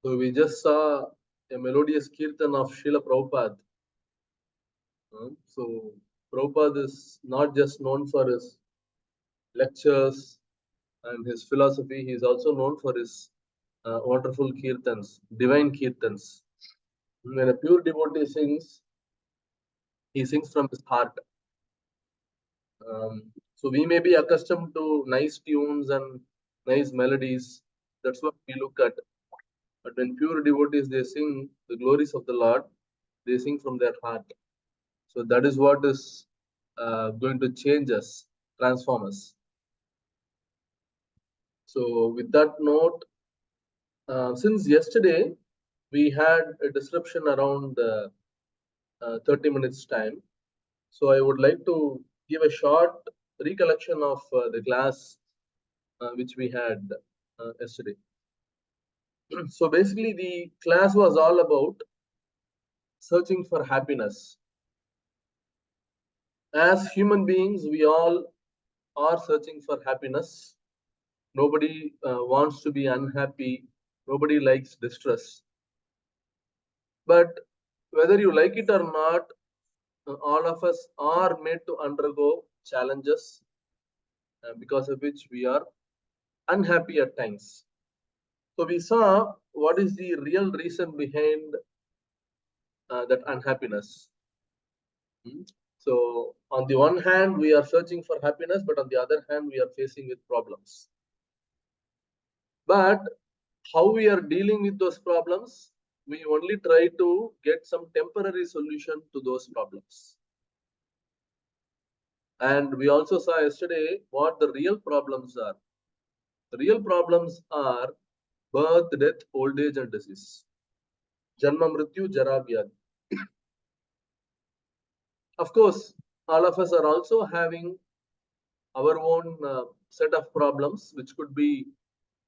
So we just saw a melodious kirtan of Srila Prabhupada. So Prabhupada is not just known for his lectures and his philosophy, he is also known for his wonderful kirtans, divine kirtans. When a pure devotee sings, he sings from his heart. So we may be accustomed to nice tunes and nice melodies. That's what we look at. But when pure devotees they sing the glories of the Lord, they sing from their heart. So that is what is going to change us, transform us. So with that note, since yesterday we had a disruption around 30 minutes time. So I would like to give a short recollection of the class which we had yesterday. So basically the class was all about searching for happiness. As human beings, we all are searching for happiness. Nobody wants to be unhappy. Nobody likes distress. But whether you like it or not, all of us are made to undergo challenges because of which we are unhappy at times. So we saw what is the real reason behind that unhappiness. So on the one hand, we are searching for happiness, but on the other hand, we are facing with problems. But how we are dealing with those problems, we only try to get some temporary solution to those problems. And we also saw yesterday what the real problems are. The real problems are birth, death, old age, and disease. Janma, Mrityu, Jara, Vyadhi. Of course, all of us are also having our own set of problems which could be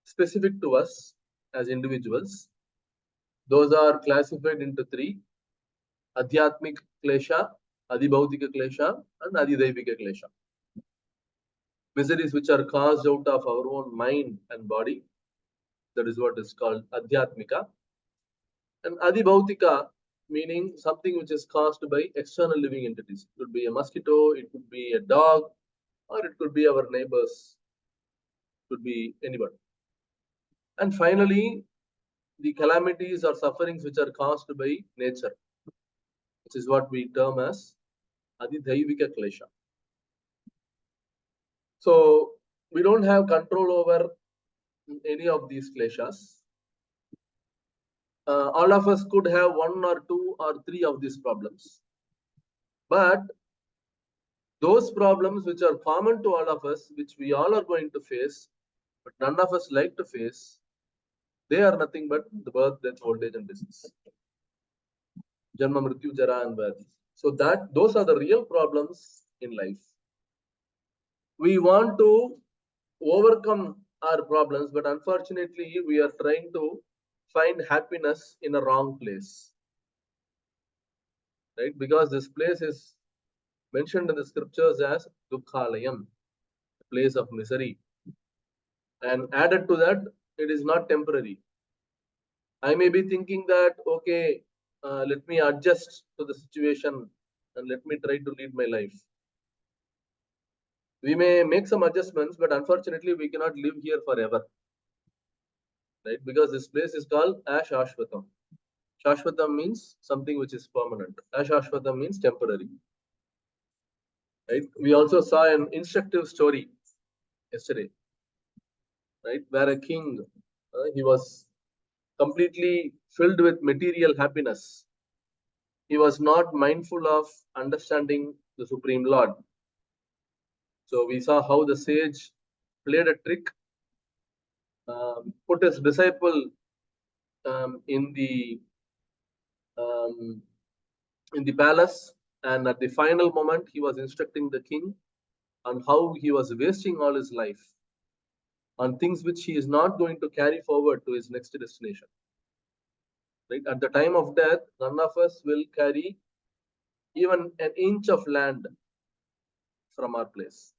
specific to us as individuals. Those are classified into three: Adhyatmik Klesha, Adibhautika Klesha, and Adidaivika Klesha. Miseries which are caused out of our own mind and body. That is what is called Adhyatmika. And Adibhautika, meaning something which is caused by external living entities. It could be a mosquito, it could be a dog, or it could be our neighbors, it could be anybody. And finally, the calamities or sufferings which are caused by nature, which is what we term as Adidhaivika Klesha. So we don't have control over any of these kleshas. All of us could have one or two or three of these problems. But those problems which are common to all of us, which we all are going to face, but none of us like to face, they are nothing but the birth, death, old age, and disease. Janma, Mrityu, Jara, and Vyadhi. So that those are the real problems in life. We want to overcome our problems, but unfortunately, we are trying to find happiness in a wrong place. Right? Because this place is mentioned in the scriptures as Dukkhalayam, a place of misery. And added to that, it is not temporary. I may be thinking that, okay, let me adjust to the situation and let me try to lead my life. We may make some adjustments, but unfortunately, we cannot live here forever. Right? Because this place is called Ashashvatam. Shashvatam means something which is permanent. Ashashvatam means temporary. Right? We also saw an instructive story yesterday, right, where a king, he was completely filled with material happiness. He was not mindful of understanding the Supreme Lord. So we saw how the sage played a trick, put his disciple in um, the palace, and at the final moment, he was instructing the king on how he was wasting all his life on things which he is not going to carry forward to his next destination. Right? At the time of death, none of us will carry even an inch of land from our place.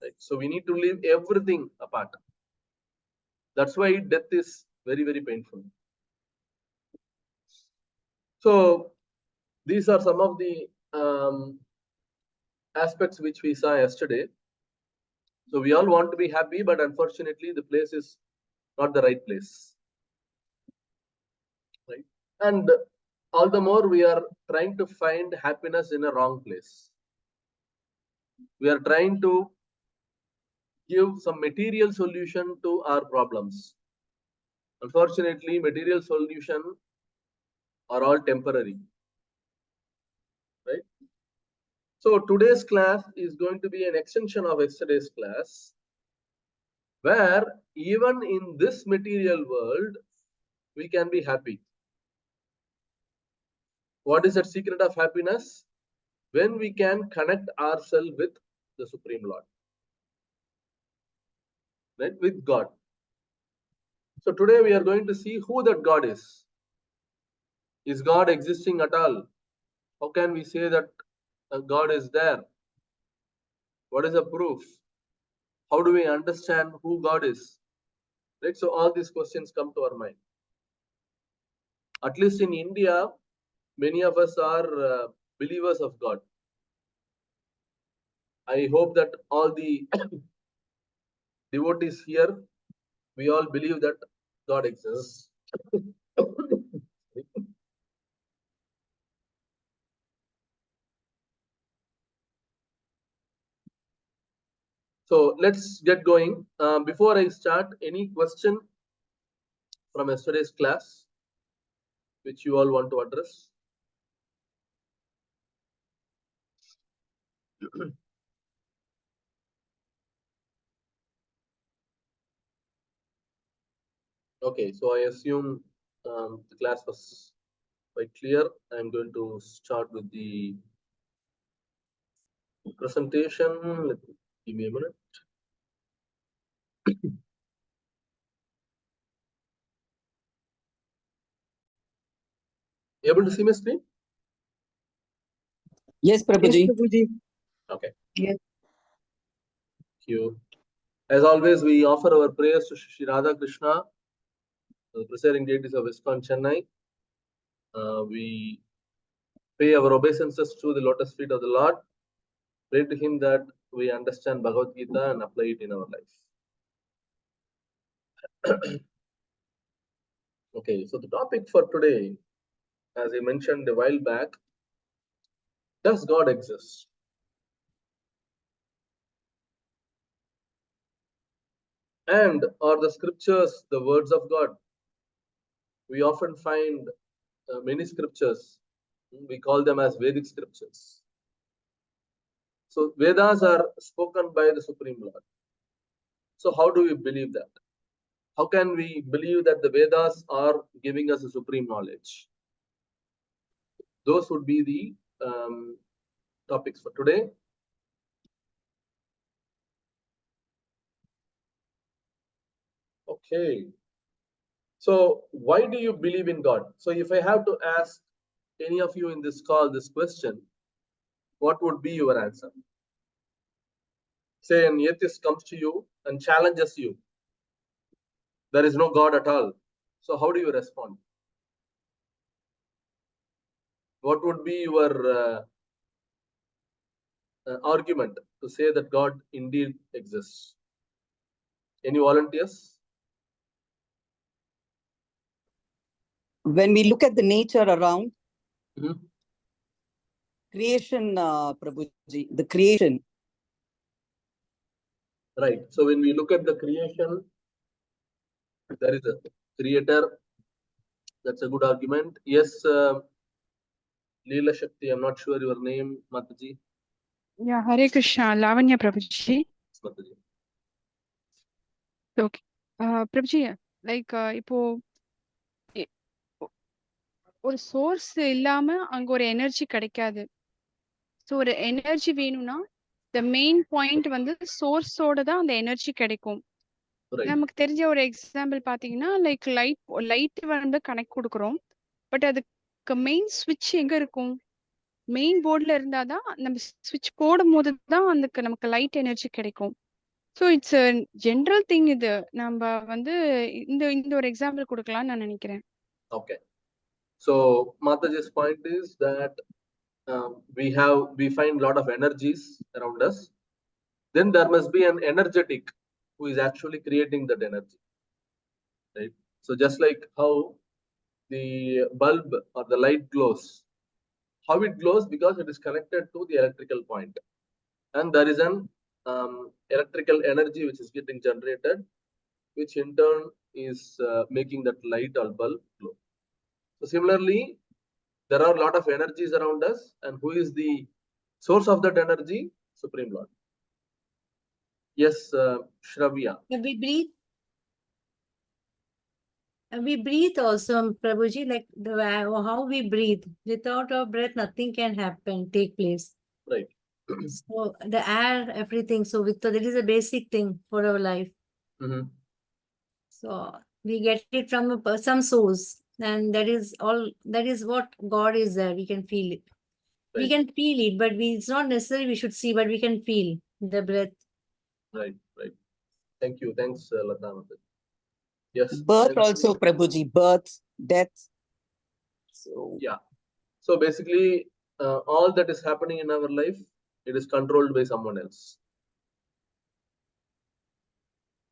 Right? So we need to leave everything apart. That's why death is very, very painful. So these are some of the aspects which we saw yesterday. So we all want to be happy, but unfortunately the place is not the right place, right? And all the more we are trying to find happiness in a wrong place. We are trying to give some material solution to our problems. Unfortunately, material solution are all temporary, right? So today's class is going to be an extension of yesterday's class, where even in this material world, we can be happy. What is the secret of happiness? When we can connect ourselves with the Supreme Lord, right? With God. So today we are going to see who that God is. Is God existing at all? How can we say that God is there? What is the proof? How do we understand who God is? Right? So all these questions come to our mind. At least in India, many of us are believers of God. I hope that all the devotees here, we all believe that God exists. So let's get going. Before I start, any question from yesterday's class which you all want to address? Okay, so I assume the class was quite clear. I'm going to start with the presentation. Give me a minute. Able to see my screen? Yes, Prabhuji. Okay. Yes. Thank you. As always, we offer our prayers to Shri Radha Krishna, the presiding deities of ISKCON Chennai. We pay our obeisances to the lotus feet of the Lord. Pray to Him that we understand Bhagavad Gita and apply it in our life. Okay, so the topic for today, as I mentioned a while back, does God exist? And are the scriptures the words of God? We often find many scriptures. We call them as Vedic scriptures. So Vedas are spoken by the Supreme Lord. So how do we believe that? How can we believe that the Vedas are giving us a supreme knowledge? Those would be the topics for today. Okay. So why do you believe in God? So if I have to ask any of you in this call this question, what would be your answer? Say an atheist comes to you and challenges you. There is no God at all. So how do you respond? What would be your argument to say that God indeed exists? Any volunteers? When we look at the nature around Mm-hmm. creation, Prabhuji, the creation. Right. So when we look at the creation, there is a creator. That's a good argument. Yes, Leela Shakti, I'm not sure your name, Mataji. Yeah, Hare Krishna, Lavanya Prabhuji. Mataji. Okay. Prabhuji, like இப்போ ஒரு source இல்லாம அங்க ஒரு energy கிடைக்காது. So ஒரு energy வேணும்னா the main point வந்து சோர்ஸோட தான் அந்த எனர்ஜி கிடைக்கும். Right. நமக்கு தெரிஞ்ச ஒரு எக்ஸாம்பிள் பாத்தீங்கன்னா லைக் லைட் வந்து கனெக்ட் கொடுக்குறோம். பட் அதுக்கு மெயின் ஸ்விட்ச் எங்க இருக்கும்? மெயின் போர்ட்ல இருந்தாதான் நம்ம ஸ்விட்ச் போடும் போது தான் அதுக்கு நமக்கு லைட் எனர்ஜி கிடைக்கும். ஸோ இட்ஸ் ஜென்ரல் திங் இது. நம்ம வந்து இந்த இந்த ஒரு எக்ஸாம்பிள் கொடுக்கலாம்னு நான் நினைக்கிறேன். Okay. So Mataji's point is that we find a lot of energies around us. Then there must be an energetic who is actually creating that energy, right? So just like how the bulb or the light glows, how it glows because it is connected to the electrical point, and there is an electrical energy which is getting generated, which in turn is making that light or bulb glow. So similarly, there are a lot of energies around us, and who is the source of that energy? Supreme Lord. Yes, Shravya. We breathe. We breathe also, Prabhuji, like how we breathe. Without our breath, nothing can happen, take place. Right. So the air, everything. So that is a basic thing for our life. Mm-hmm. So we get it from some source, and that is all. That is what God is there. We can feel it. We Right. can feel it, but it's not necessary we should see, but we can feel the breath. Right. Thank you. Thanks, Lata. Yes. Birth and- also, Prabhuji, birth, death. So Yeah. So basically, all that is happening in our life, it is controlled by someone else.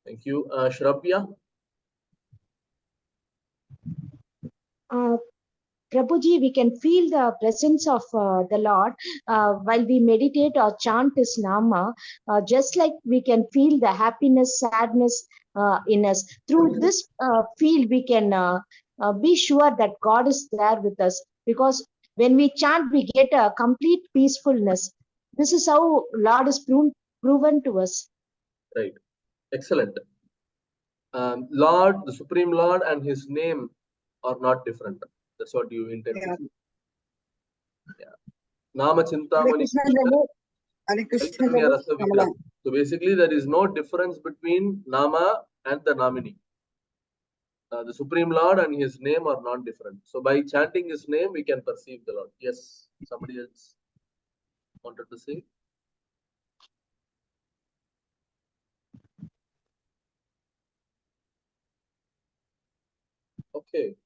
Thank you. Shravya. Prabhuji, we can feel the presence of the Lord while we meditate or chant His Nama, just like we can feel the happiness, sadness in us. Through this field, we can be sure that God is there with us, because when we chant, we get a complete peacefulness. This is how Lord is proven to us. Right. Excellent. Lord, the Supreme Lord, and His name are not different. That's what you intend to say. Yeah. Nama Chintamani. So basically, there is no difference between Nama and the nominee. The Supreme Lord and His name are not different. So by chanting His name, we can perceive the Lord. Yes. Somebody else wanted to say? Okay.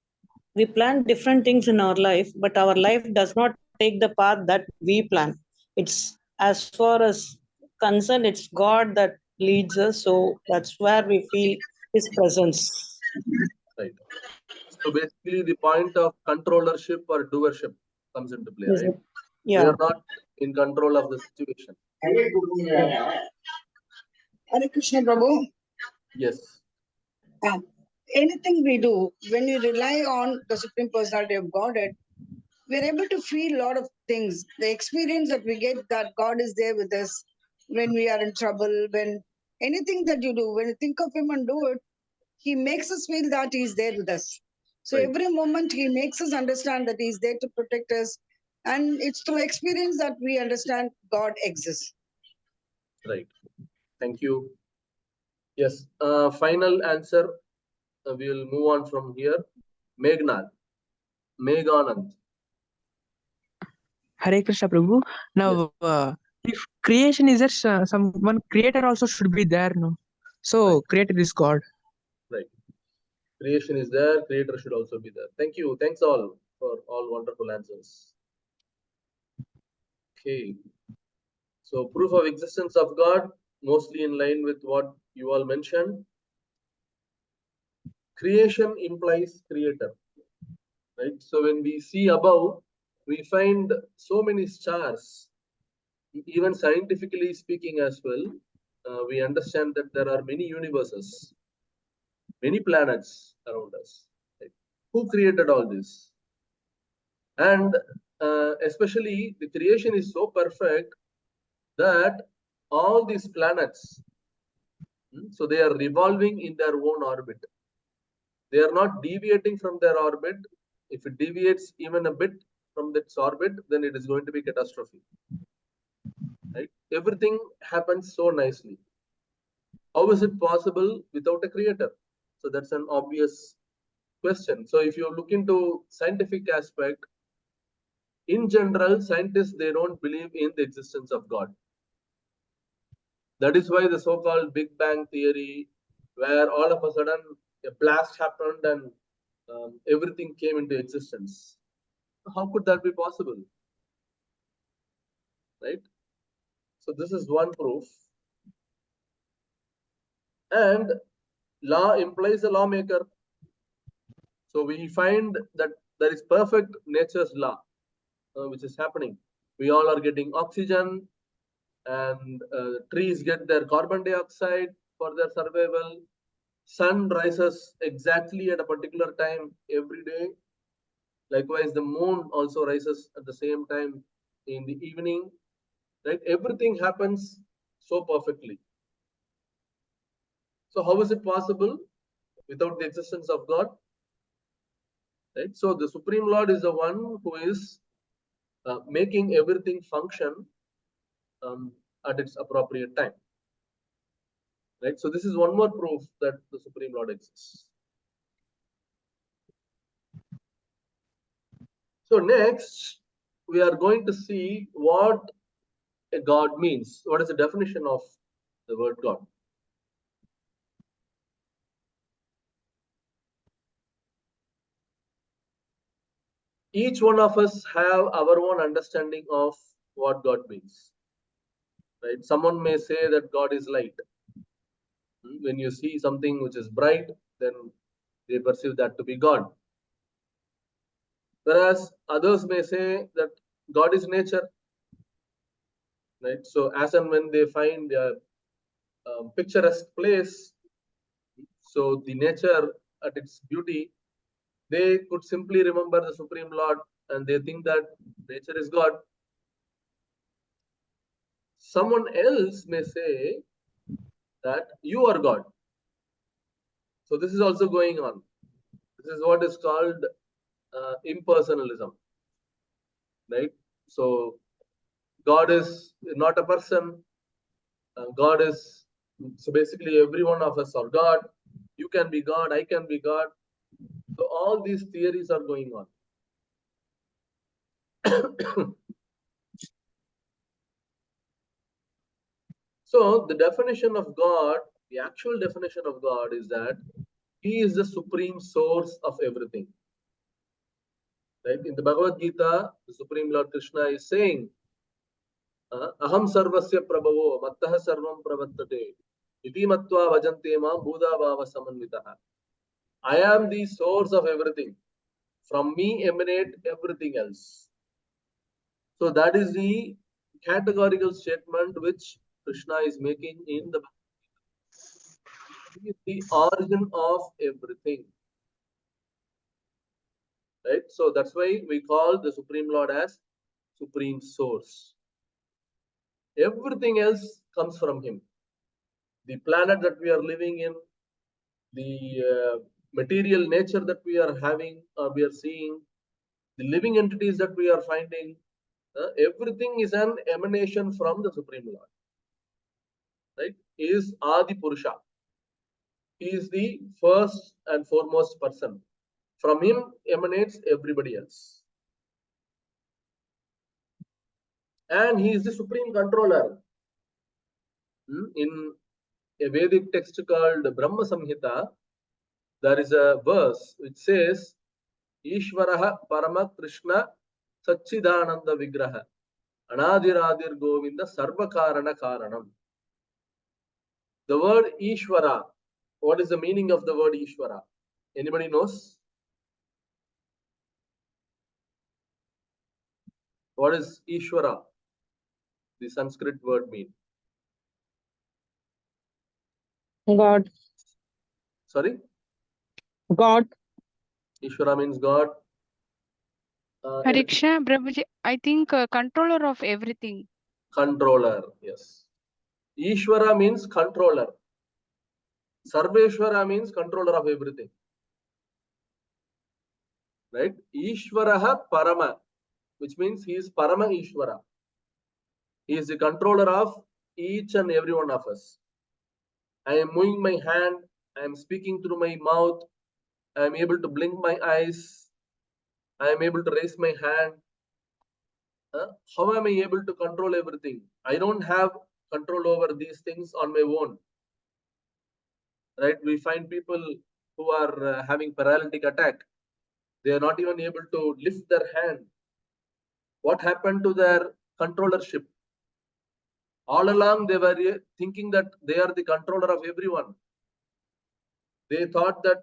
We plan different things in our life, but our life does not take the path that we plan. It's as far as concerned, it's God that leads us. So that's where we feel His presence. Right. So basically, the point of controllership or doership comes into play, Is right? it? We Yeah. are not in control of the situation. Hare Krishna, Prabhu. Yes. Anything we do, when we rely on the Supreme Personality of Godhead, we're able to feel a lot of things. The experience that we get that God is there with us when we are in trouble, when anything that you do, when you think of Him and do it, He makes us feel that He's there with us. So Right. every moment He makes us understand that He's there to protect us. And it's through experience that we understand God exists. Right. Thank you. Yes. Final answer. We will move on from here. Meghnad. Meghanand. Hare Krishna Prabhu. Now, if creation is there, someone creator also should be there, no? So, Right. creator is God. Right. Creation is there. Creator should also be there. Thank you. Thanks all for all wonderful answers. Okay. So proof of existence of God, mostly in line with what you all mentioned. Creation implies creator, right? So when we see above, we find so many stars. Even scientifically speaking as well, we understand that there are many universes, many planets around us. Right? Who created all this? And especially the creation is so perfect that all these planets, so they are revolving in their own orbit. They are not deviating from their orbit. If it deviates even a bit from its orbit, then it is going to be catastrophe. Right? Everything happens so nicely. How is it possible without a creator? So that's an obvious question. So if you look into scientific aspect, in general, scientists, they don't believe in the existence of God. That is why the so-called Big Bang theory, where all of a sudden a blast happened and everything came into existence. How could that be possible? Right? So this is one proof. And law implies a lawmaker. So we find that there is perfect nature's law, which is happening. We all are getting oxygen, and trees get their carbon dioxide for their survival. Sun rises exactly at a particular time every day. Likewise, the moon also rises at the same time in the evening. Right? Everything happens so perfectly. So how is it possible without the existence of God? Right? So the Supreme Lord is the one who is making everything function at its appropriate time. Right? So this is one more proof that the Supreme Lord exists. So next, we are going to see what a God means. What is the definition of the word God? Each one of us have our own understanding of what God means. Right? Someone may say that God is light. When you see something which is bright, then they perceive that to be God. Whereas others may say that God is nature. Right? So as and when they find a picturesque place, so the nature at its beauty, they could simply remember the Supreme Lord and they think that nature is God. Someone else may say that you are God. So this is also going on. This is what is called impersonalism. Right? So God is not a person. God is, so basically every one of us are God. You can be God, I can be God. So all these theories are going on. So the definition of God, the actual definition of God is that He is the supreme source of everything. Right? In the Bhagavad Gita, the Supreme Lord Krishna is saying, Aham sarvasya prabhavo mattah sarvam pravattate iti matva vajante ma bhuda bhava samanvitaha. I am the source of everything. From me emanate everything else. So that is the categorical statement which Krishna is making in the He is the origin of everything. Right? So that's why we call the Supreme Lord as Supreme Source. Everything else comes from Him. The planet that we are living in, the material nature that we are having or we are seeing, the living entities that we are finding, everything is an emanation from the Supreme Lord. Right? He is Adi Purusha. He is the first and foremost person. From him emanates everybody else. And he is the supreme controller. In a Vedic text called Brahma Samhita, there is a verse which says, Ishvaraha Parama Krishna Satchidananda Vigraha Anadiradir Govinda Sarvakarana Karanam. The word Ishvara, what is the meaning of the word Ishvara? Anybody knows? What is Ishvara? The Sanskrit word mean? God. Sorry? God. Ishvara means God. Hariksha, Prabhuji, I think controller of everything. Controller, yes. Ishvara means controller. Sarveshwara means controller of everything. Right? Ishvaraha Parama, which means he is Parama Ishvara. He is the controller of each and every one of us. I am moving my hand, I am speaking through my mouth, I am able to blink my eyes, I am able to raise my hand. How am I able to control everything? I don't have control over these things on my own. Right? We find people who are having paralytic attack. They are not even able to lift their hand. What happened to their controllership? All along, they were thinking that they are the controller of everyone. They thought that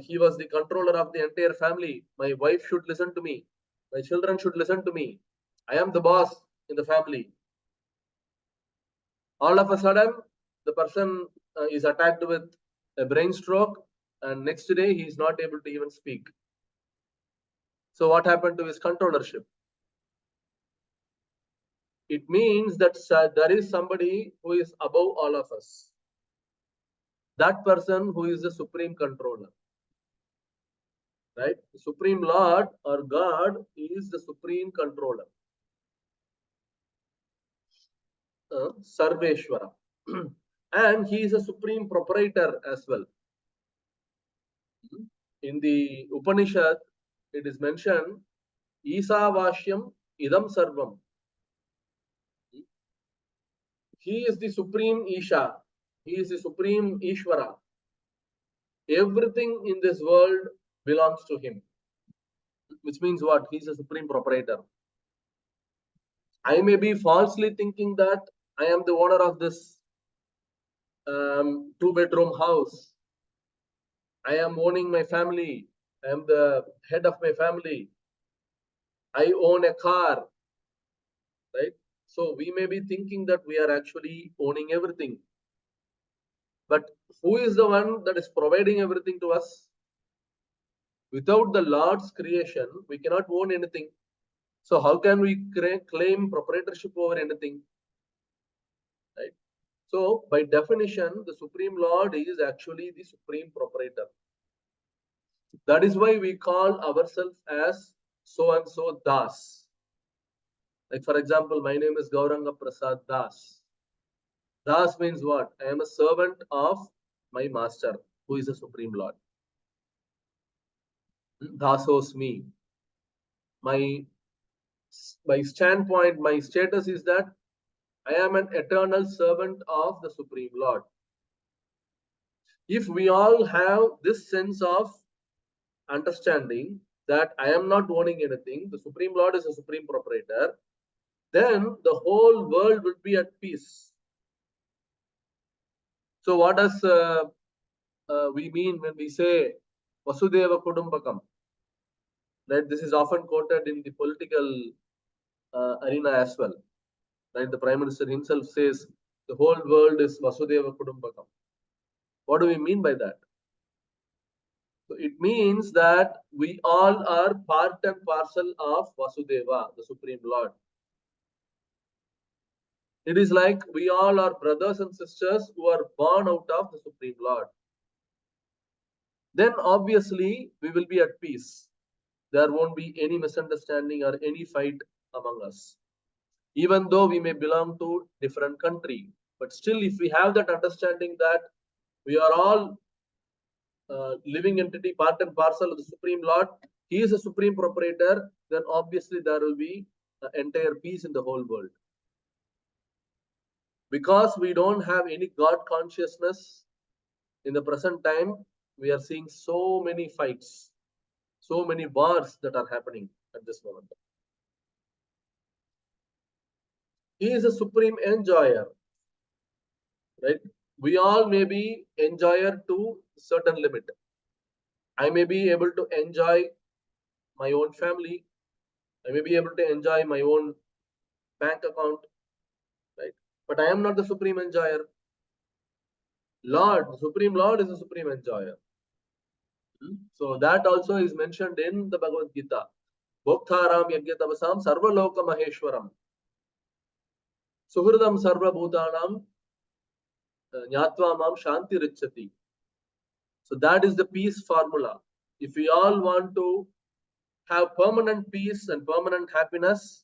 he was the controller of the entire family. My wife should listen to me. My children should listen to me. I am the boss in the family. All of a sudden, the person is attacked with a brain stroke, and next day he is not able to even speak. So what happened to his controllership? It means that there is somebody who is above all of us. That person who is the supreme controller. Right? The Supreme Lord or God is the supreme controller. Sarveshwara. And he is a supreme proprietor as well. In the Upanishad, it is mentioned, Isavashyam idam sarvam. He is the supreme Isha. He is the supreme Ishvara. Everything in this world belongs to him. Which means what? He is a supreme proprietor. I may be falsely thinking that I am the owner of this 2-bedroom house. I am owning my family. I am the head of my family. I own a car. Right? So we may be thinking that we are actually owning everything. But who is the one that is providing everything to us? Without the Lord's creation, we cannot own anything. So how can we claim proprietorship over anything? Right? So by definition, the Supreme Lord is actually the supreme proprietor. That is why we call ourselves as so and so Das. Like for example, my name is Gauranga Prasad Das. Das means what? I am a servant of my master, who is the Supreme Lord. Dasos me. My standpoint, my status is that I am an eternal servant of the Supreme Lord. If we all have this sense of understanding that I am not owning anything, the Supreme Lord is a supreme proprietor, then the whole world will be at peace. So what does we mean when we say Vasudeva Kudumbakam? Right? This is often quoted in the political arena as well. Right? The Prime Minister himself says the whole world is Vasudeva Kudumbakam. What do we mean by that? So it means that we all are part and parcel of Vasudeva, the Supreme Lord. It is like we all are brothers and sisters who are born out of the Supreme Lord. Then obviously we will be at peace. There won't be any misunderstanding or any fight among us. Even though we may belong to different country, but still if we have that understanding that we are all living entity, part and parcel of the Supreme Lord, he is a supreme proprietor, then obviously there will be entire peace in the whole world. Because we don't have any God consciousness in the present time, we are seeing so many fights, so many wars that are happening at this moment. He is a supreme enjoyer, right? We all may be enjoyer to a certain limit. I may be able to enjoy my own family. I may be able to enjoy my own bank account, right? But I am not the supreme enjoyer. Lord, the Supreme Lord is the supreme enjoyer. So that also is mentioned in the Bhagavad Gita. Bhoktharam yajnatabasam sarvaloka maheshwaram. Suhridam sarva bhutanam nyatva mam shanti richati. So that is the peace formula. If we all want to have permanent peace and permanent happiness,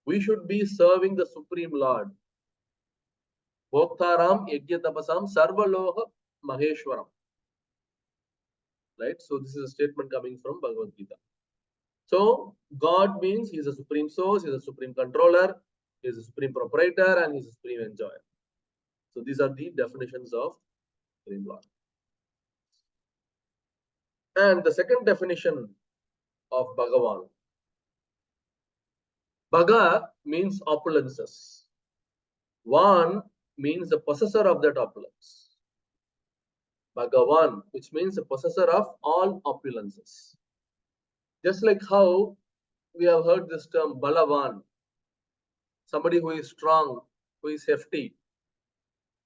we should be serving the Supreme Lord. Bhoktharam yajnatabasam sarvaloka maheshwaram. Right? So this is a statement coming from Bhagavad Gita. So God means he is a supreme source, he is a supreme controller, he is a supreme proprietor, and he is a supreme enjoyer. So these are the definitions of Supreme Lord. And the second definition of Bhagavan. Bhaga means opulences. Van means the possessor of that opulence. Bhagavan, which means the possessor of all opulences. Just like how we have heard this term Balavan, somebody who is strong, who is hefty,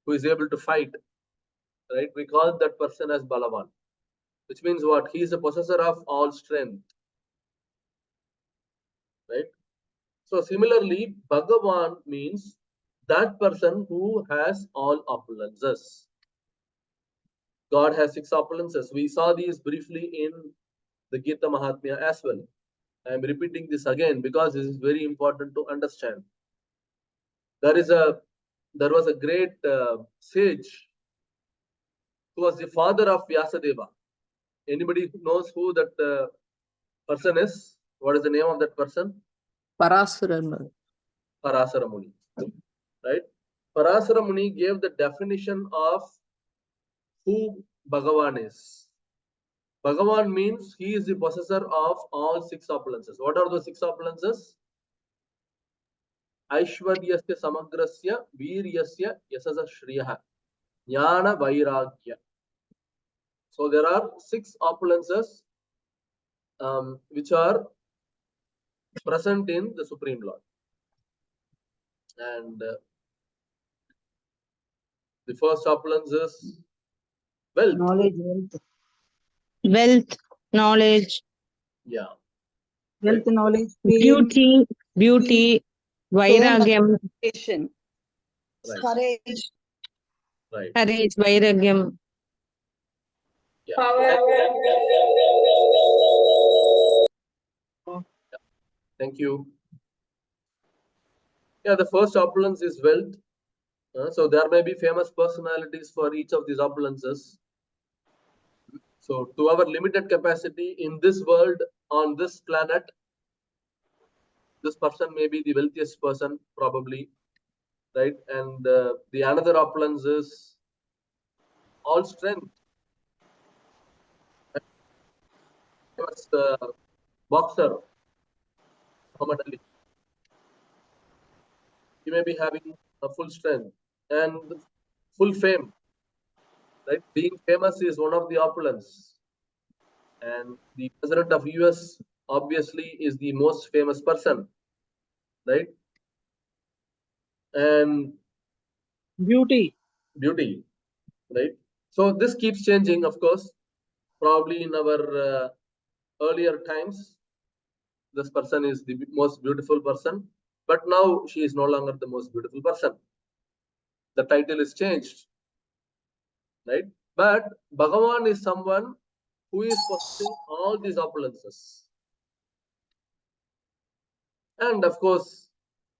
who is able to fight, right? We call that person as Balavan, which means what? He is the possessor of all strength, right? So similarly, Bhagavan means that person who has all opulences. God has 6 opulences. We saw these briefly in the Gita Mahatmya as well. I am repeating this again because this is very important to understand. There was a great sage who was the father of Vyasadeva. Anybody who knows who that person is? What is the name of that person? Parasura. Parasara Muni. Right? Parasara Muni gave the definition of who Bhagavan is. Bhagavan means he is the possessor of all 6 opulences. What are those 6 opulences? Aishwaryasya samagrasya veeryasya yasasa shriyaha jnana vairagya. So there are 6 opulences which are present in the Supreme Lord. And the first opulence is wealth. Knowledge, wealth. Wealth, knowledge, Yeah. Wealth, knowledge, fame, beauty, vairagyam, reputation. Right. Courage. Right. courage, vairagyam. Yeah. Thank you. Yeah, the first opulence is wealth. So there may be famous personalities for each of these opulences. So to our limited capacity in this world, on this planet, this person may be the wealthiest person probably, right? And the another opulence is all strength. Famous boxer, Muhammad Ali. He may be having a full strength and full fame, right? Being famous is one of the opulence. And the president of US obviously is the most famous person, right? And Beauty. beauty, right? So this keeps changing, of course. Probably in our earlier times, this person is the most beautiful person, but now she is no longer the most beautiful person. The title is changed, right? But Bhagavan is someone who is possessing all these opulences. And of course,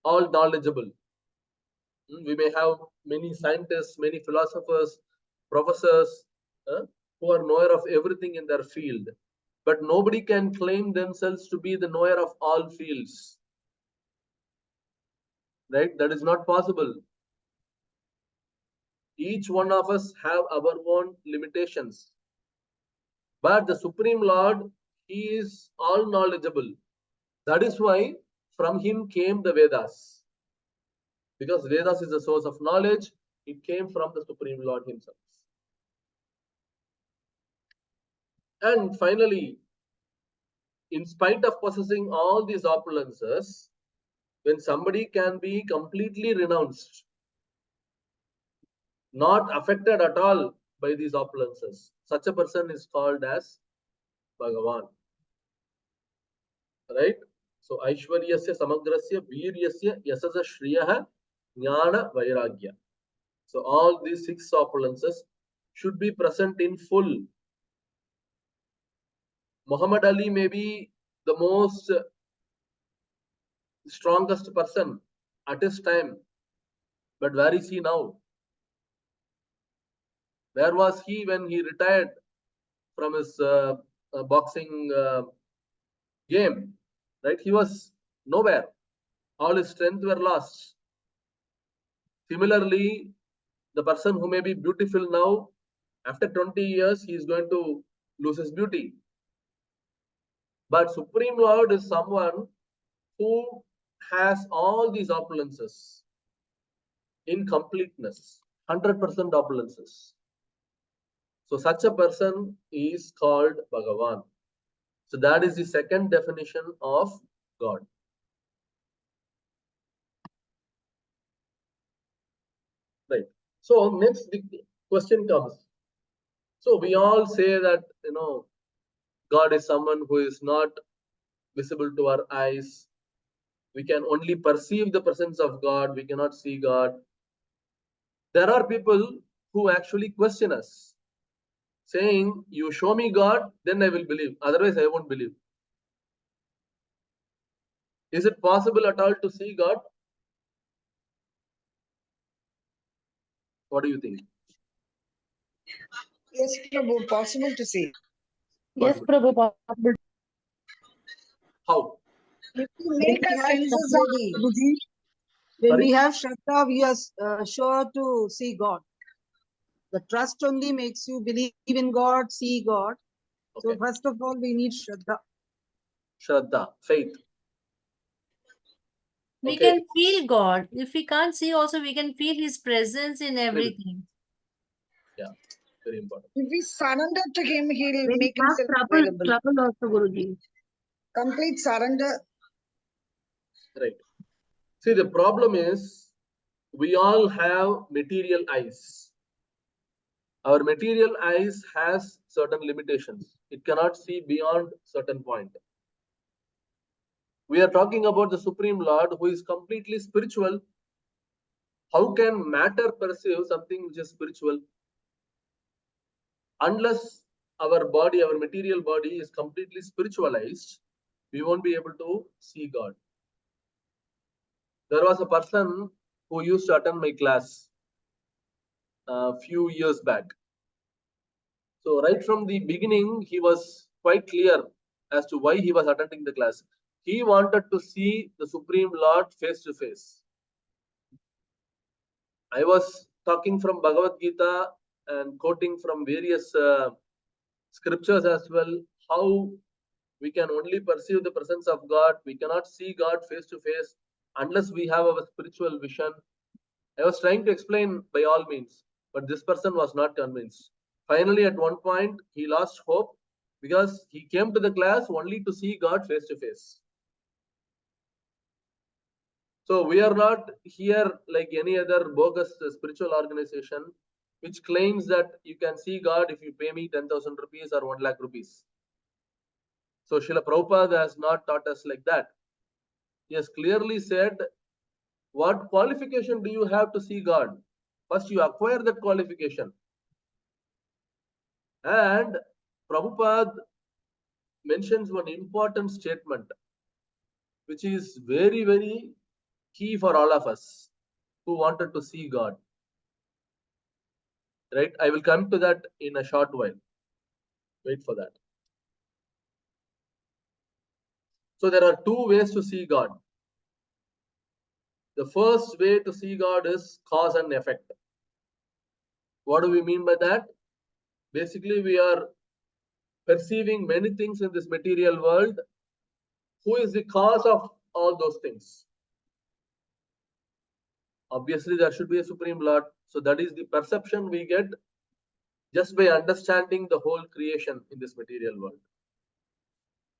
all knowledgeable. We may have many scientists, many philosophers, professors who are knower of everything in their field. But nobody can claim themselves to be the knower of all fields. Right? That is not possible. Each one of us have our own limitations. But the Supreme Lord, he is all knowledgeable. That is why from him came the Vedas. Because Vedas is the source of knowledge, it came from the Supreme Lord himself. And finally, in spite of possessing all these opulences, when somebody can be completely renounced, not affected at all by these opulences, such a person is called as Bhagavan. Right? So, Aishwaryasya samagrasya veeryasya yasasa shriyaha jnana vairagya. So, all these 6 opulences should be present in full. Muhammad Ali may be the most strongest person at his time, but where is he now? Where was he when he retired from his boxing game? Right? He was nowhere. All his strength were lost. Similarly, the person who may be beautiful now, after 20 years, he is going to loses beauty. But Supreme Lord is someone who has all these opulences in completeness, 100% opulences. So such a person is called Bhagavan. So that is the second definition of God. Right. So next the question comes. So we all say that, God is someone who is not visible to our eyes. We can only perceive the presence of God. We cannot see God. There are people who actually question us, saying, you show me God, then I will believe. Otherwise, I won't believe. Is it possible at all to see God? What do you think? Yes, Prabhu, possible to see. Yes, Possible. Prabhu, possible. How? If we When make we our have senses Shraddha, ready. Prabhuji, when Sorry? we have Shraddha, we are sure to see God. The trust only makes you believe in God, see God. So Okay. first of all, we need Shraddha. Shraddha, faith. We Okay. can feel God. If we can't see also, we can feel His presence in Very good. everything. Yeah, very important. If we surrender to him, he'll When make we have himself trouble, available. trouble also, Guruji. Complete surrender. Right. See, the problem is we all have material eyes. Our material eyes has certain limitations. It cannot see beyond certain point. We are talking about the Supreme Lord who is completely spiritual. How can matter perceive something which is spiritual? Unless our body, our material body is completely spiritualized, we won't be able to see God. There was a person who used to attend my class a few years back. So right from the beginning, he was quite clear as to why he was attending the class. He wanted to see the Supreme Lord face to face. I was talking from Bhagavad Gita and quoting from various scriptures as well, how we can only perceive the presence of God. We cannot see God face to face unless we have our spiritual vision. I was trying to explain by all means, but this person was not convinced. Finally, at one point, he lost hope because he came to the class only to see God face to face. So we are not here like any other bogus spiritual organization which claims that you can see God if you pay me 10,000 rupees or 1 lakh rupees. So Srila Prabhupada has not taught us like that. He has clearly said, what qualification do you have to see God? First, you acquire that qualification. And Prabhupada mentions one important statement, which is very, very key for all of us who wanted to see God. Right? I will come to that in a short while. Wait for that. So there are two ways to see God. The first way to see God is cause and effect. What do we mean by that? Basically, we are perceiving many things in this material world. Who is the cause of all those things? Obviously, there should be a Supreme Lord. So that is the perception we get just by understanding the whole creation in this material world.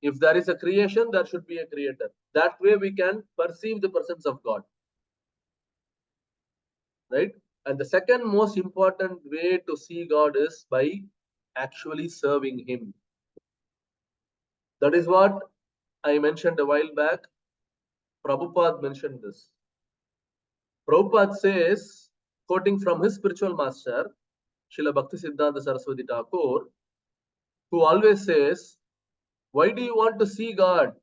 If there is a creation, there should be a creator. That way we can perceive the presence of God. Right? And the second most important way to see God is by actually serving Him. That is what I mentioned a while back. Prabhupada mentioned this. Prabhupada says, quoting from his spiritual master, Srila Bhaktisiddhanta Saraswati Thakur, who always says, why do you want to see God?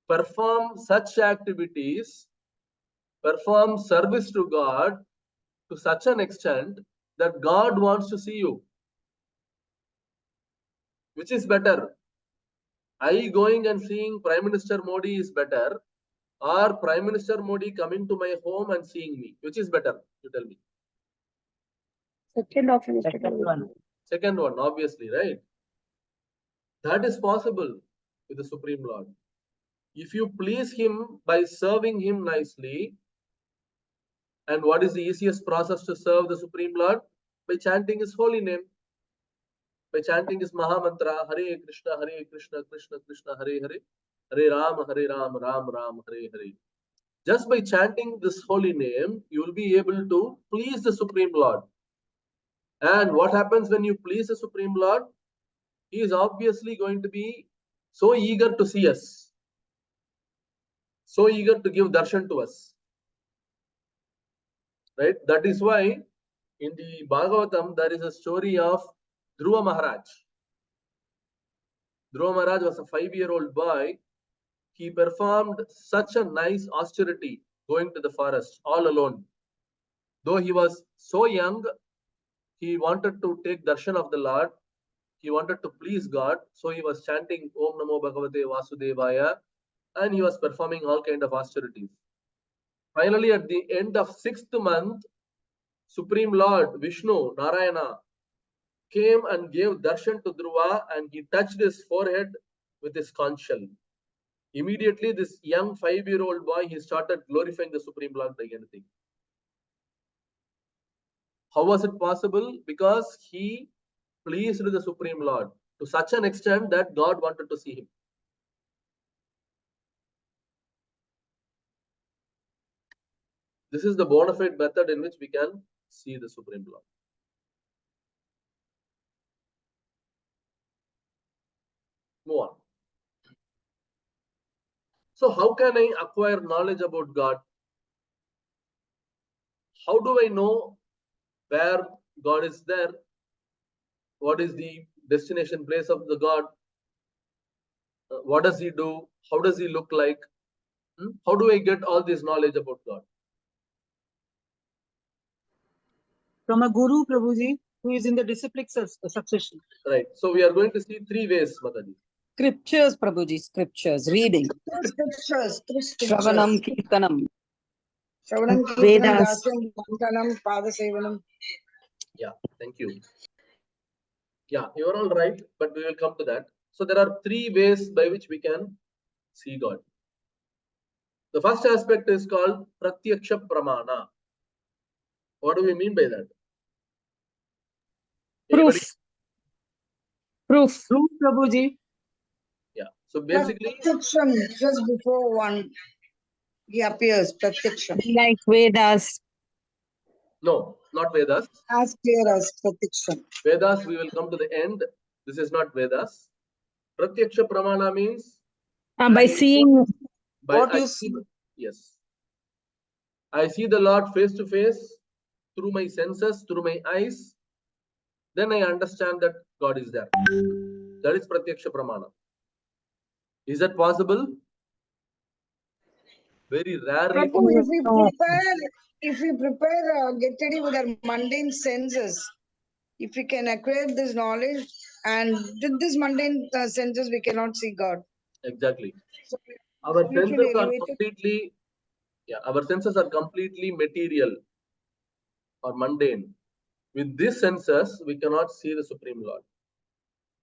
Perform such activities, perform service to God to such an extent that God wants to see you. Which is better? I going and seeing Prime Minister Modi is better, or Prime Minister Modi coming to my home and seeing me? Which is better? You tell me. Second option is Second one. Second one, obviously, right? That is possible with the Supreme Lord. If you please him by serving him nicely, and what is the easiest process to serve the Supreme Lord? By chanting his holy name. By chanting his Mahamantra, Hare Krishna, Krishna Krishna, Hare Hare, Hare Ram, Ram Ram, Hare Hare. Just by chanting this holy name, you will be able to please the Supreme Lord. And what happens when you please the Supreme Lord? He is obviously going to be so eager to see us, so eager to give darshan to us. Right? That is why in the Bhagavatam there is a story of Dhruva Maharaj. Dhruva Maharaj was a 5-year-old boy. He performed such a nice austerity going to the forest all alone. Though he was so young, he wanted to take darshan of the Lord. He wanted to please God. So he was chanting Om Namo Bhagavate Vasudevaya, and he was performing all kind of austerities. Finally, at the end of 6th month, Supreme Lord Vishnu Narayana came and gave darshan to Dhruva, and he touched his forehead with his conch shell. Immediately, this young 5-year-old boy, he started glorifying the Supreme Lord like anything. How was it possible? Because he pleased the Supreme Lord to such an extent that God wanted to see him. This is the bona fide method in which we can see the Supreme Lord. Move on. So how can I acquire knowledge about God? How do I know where God is there? What is the destination place of the God? What does he do? How does he look like? How do I get all this knowledge about God? From a guru, Prabhuji, who is in the disciplic succession. Right. So we are going to see 3 ways, Mataji. Scriptures, Prabhuji, scriptures, reading. Scriptures, Shravanam, Kirtanam. Shravanam, Kirtanam, Vedas. Dasyam, Mantanam, Padasevanam. Yeah, thank you. Yeah, you are all right, but we will come to that. So there are 3 ways by which we can see God. The first aspect is called Pratyaksha Pramana. What do we mean by that? Anybody? Proof. Proof, Prabhuji. Yeah. So basically, Pratyaksham, just before one, he appears, Pratyaksham. Like Vedas. no, not Vedas. As clear as Pratyaksham. Vedas, we will come to the end. This is not Vedas. Pratyaksha Pramana means By seeing. What you see. Yes. I see the Lord face to face through my senses, through my eyes. Then I understand that God is there. That is Pratyaksha Pramana. Is that possible? Very rarely. Prabhu, if we prepare, get ready with our mundane senses, if we can acquire this knowledge, and with this mundane senses, we cannot see God. Exactly. So, Our spiritually senses are elevated. completely, our senses are completely material or mundane. With these senses, we cannot see the Supreme Lord.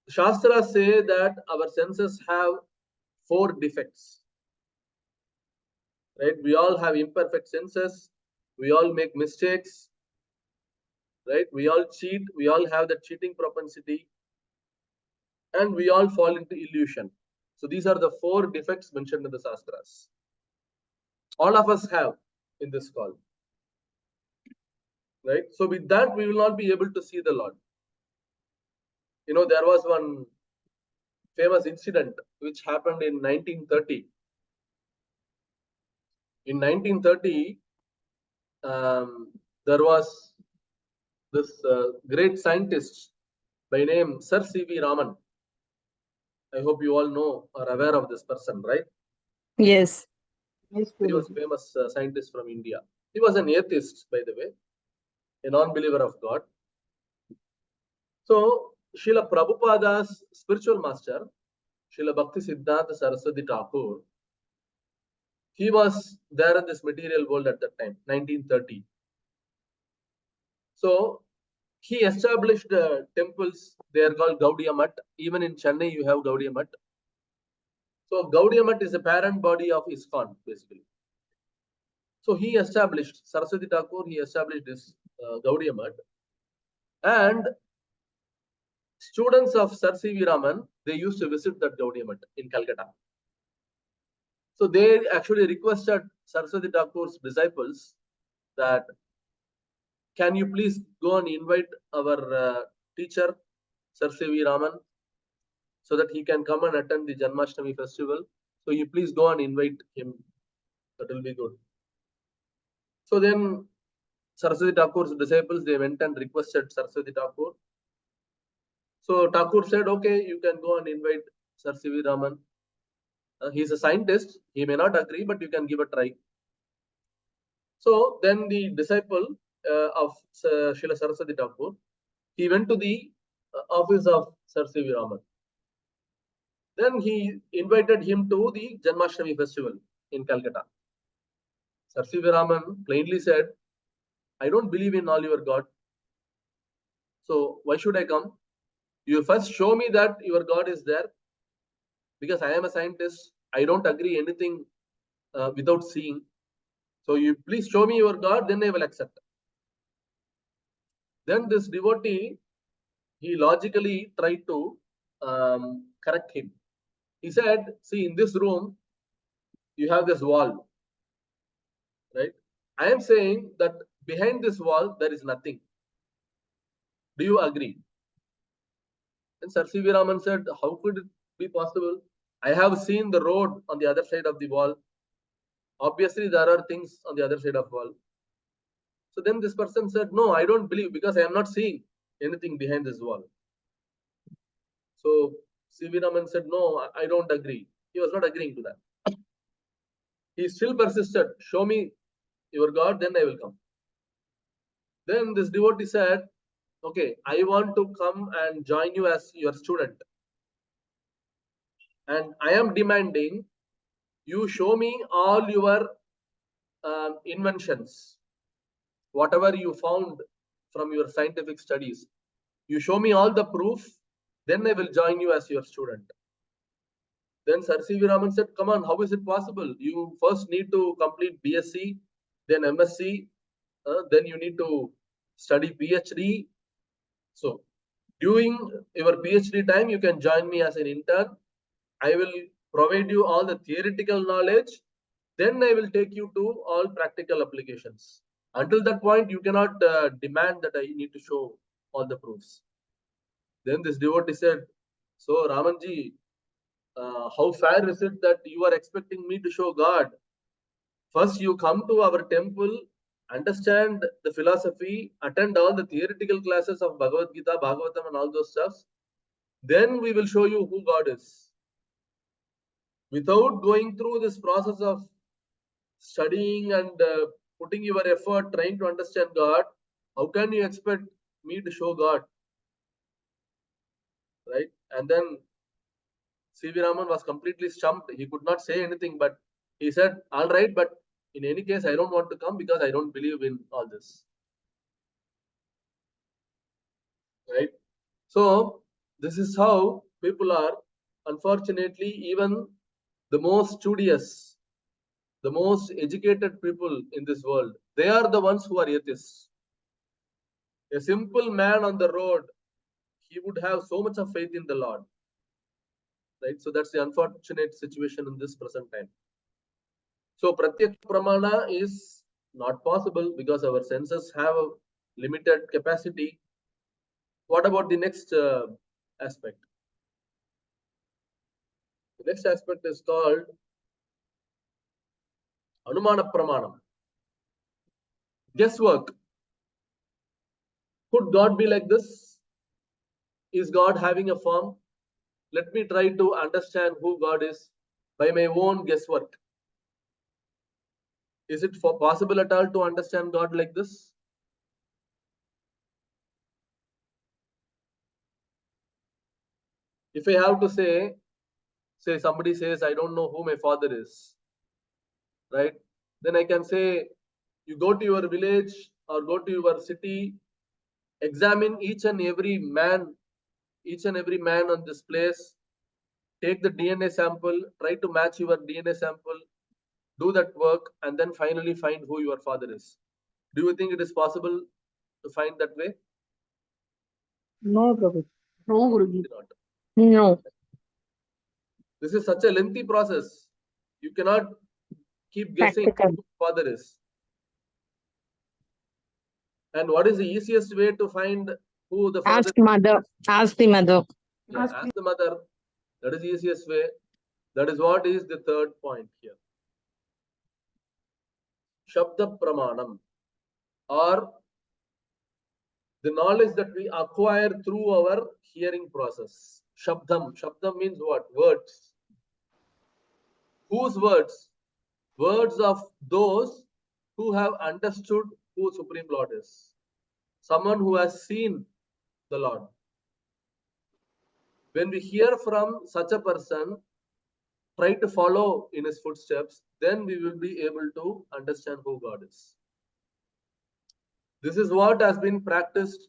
Shastras say that our senses have 4 defects. Right? We all have imperfect senses. We all make mistakes. Right? We all cheat. We all have the cheating propensity. And we all fall into illusion. So these are the 4 defects mentioned in the Shastras. All of us have in this call. Right? So with that, we will not be able to see the Lord. You know, there was one famous incident which happened in 1930. In 1930, there was this great scientist by name Sir C.V. Raman. I hope you all know or aware of this person, right? Yes. Yes, He was Prabhuji. famous scientist from India. He was an atheist, by the way, a non-believer of God. So, Srila Prabhupada's spiritual master, Srila Bhakti Siddhanta Saraswati Thakur, he was there in this material world at that time, 1930. So, he established temples. They are called Gaudiya Mutt. Even in Chennai, you have Gaudiya Mutt. So Gaudiya Mutt is a parent body of ISKCON, basically. So he established, Saraswati Thakur, he established this Gaudiya Mutt. And students of Sir C.V. Raman, they used to visit that Gaudiya Mutt in Calcutta. So they actually requested Saraswati Thakur's disciples that, can you please go and invite our teacher, Sir C.V. Raman, so that he can come and attend the Janmashtami festival. So you please go and invite him. That will be good. So then Saraswati Thakur's disciples, they went and requested Saraswati Thakur. So Thakur said, okay, you can go and invite Sir C.V. Raman. He's a scientist. He may not agree, but you can give a try. So then the disciple of Srila Saraswati Thakur, he went to the office of Sir C.V. Raman. Then he invited him to the Janmashtami festival in Calcutta. Sir C.V. Raman plainly said, I don't believe in all your God. So why should I come? You first show me that your God is there, because I am a scientist. I don't agree anything without seeing. So you please show me your God, then I will accept. Then this devotee, he logically tried to correct him. He said, see, in this room, you have this wall, right? I am saying that behind this wall, there is nothing. Do you agree? And Sir C.V. Raman said, how could it be possible? I have seen the road on the other side of the wall. Obviously, there are things on the other side of the wall. So then this person said, no, I don't believe, because I am not seeing anything behind this wall. So C.V. Raman said, no, I don't agree. He was not agreeing to that. He still persisted, show me your God, then I will come. Then this devotee said, okay, I want to come and join you as your student. And I am demanding you show me all your inventions, whatever you found from your scientific studies. You show me all the proof, then I will join you as your student. Then Sir C.V. Raman said, come on, how is it possible? You first need to complete BSc, then MSc, then you need to study PhD. So during your PhD time, you can join me as an intern. I will provide you all the theoretical knowledge. Then I will take you to all practical applications. Until that point, you cannot demand that I need to show all the proofs. Then this devotee said, so Ramanji, how fair is it that you are expecting me to show God? First, you come to our temple, understand the philosophy, attend all the theoretical classes of Bhagavad Gita, Bhagavatam and all those stuffs. Then we will show you who God is. Without going through this process of studying and putting your effort, trying to understand God, how can you expect me to show God? Right? And then C.V. Raman was completely stumped. He could not say anything, but he said, all right, but in any case, I don't want to come because I don't believe in all this. Right? So this is how people are. Unfortunately, even the most studious, the most educated people in this world, they are the ones who are atheists. A simple man on the road, he would have so much of faith in the Lord. Right? So that's the unfortunate situation in this present time. So Pratyaksha Pramana is not possible because our senses have a limited capacity. What about the next aspect? The next aspect is called Anumana Pramanam. Guesswork. Could God be like this? Is God having a form? Let me try to understand who God is by my own guesswork. Is it possible at all to understand God like this? If I have to say somebody says, I don't know who my father is, right? Then I can say, you go to your village or go to your city, examine each and every man on this place, take the DNA sample, try to match your DNA sample, do that work, and then finally find who your father is. Do you think it is possible to find that way? No, Prabhu. No, Guruji. Not. No. This is such a lengthy process. You cannot keep guessing Practical. who your father is. And what is the easiest way to find who the father Ask mother. Ask the mother. Yeah, ask the mother. That is the easiest way. That is what is the third point here. Shabda Pramanam, or the knowledge that we acquire through our hearing process. Shabdam. Shabdam means what? Words. Whose words? Words of those who have understood who Supreme Lord is. Someone who has seen the Lord. When we hear from such a person, try to follow in his footsteps, then we will be able to understand who God is. This is what has been practiced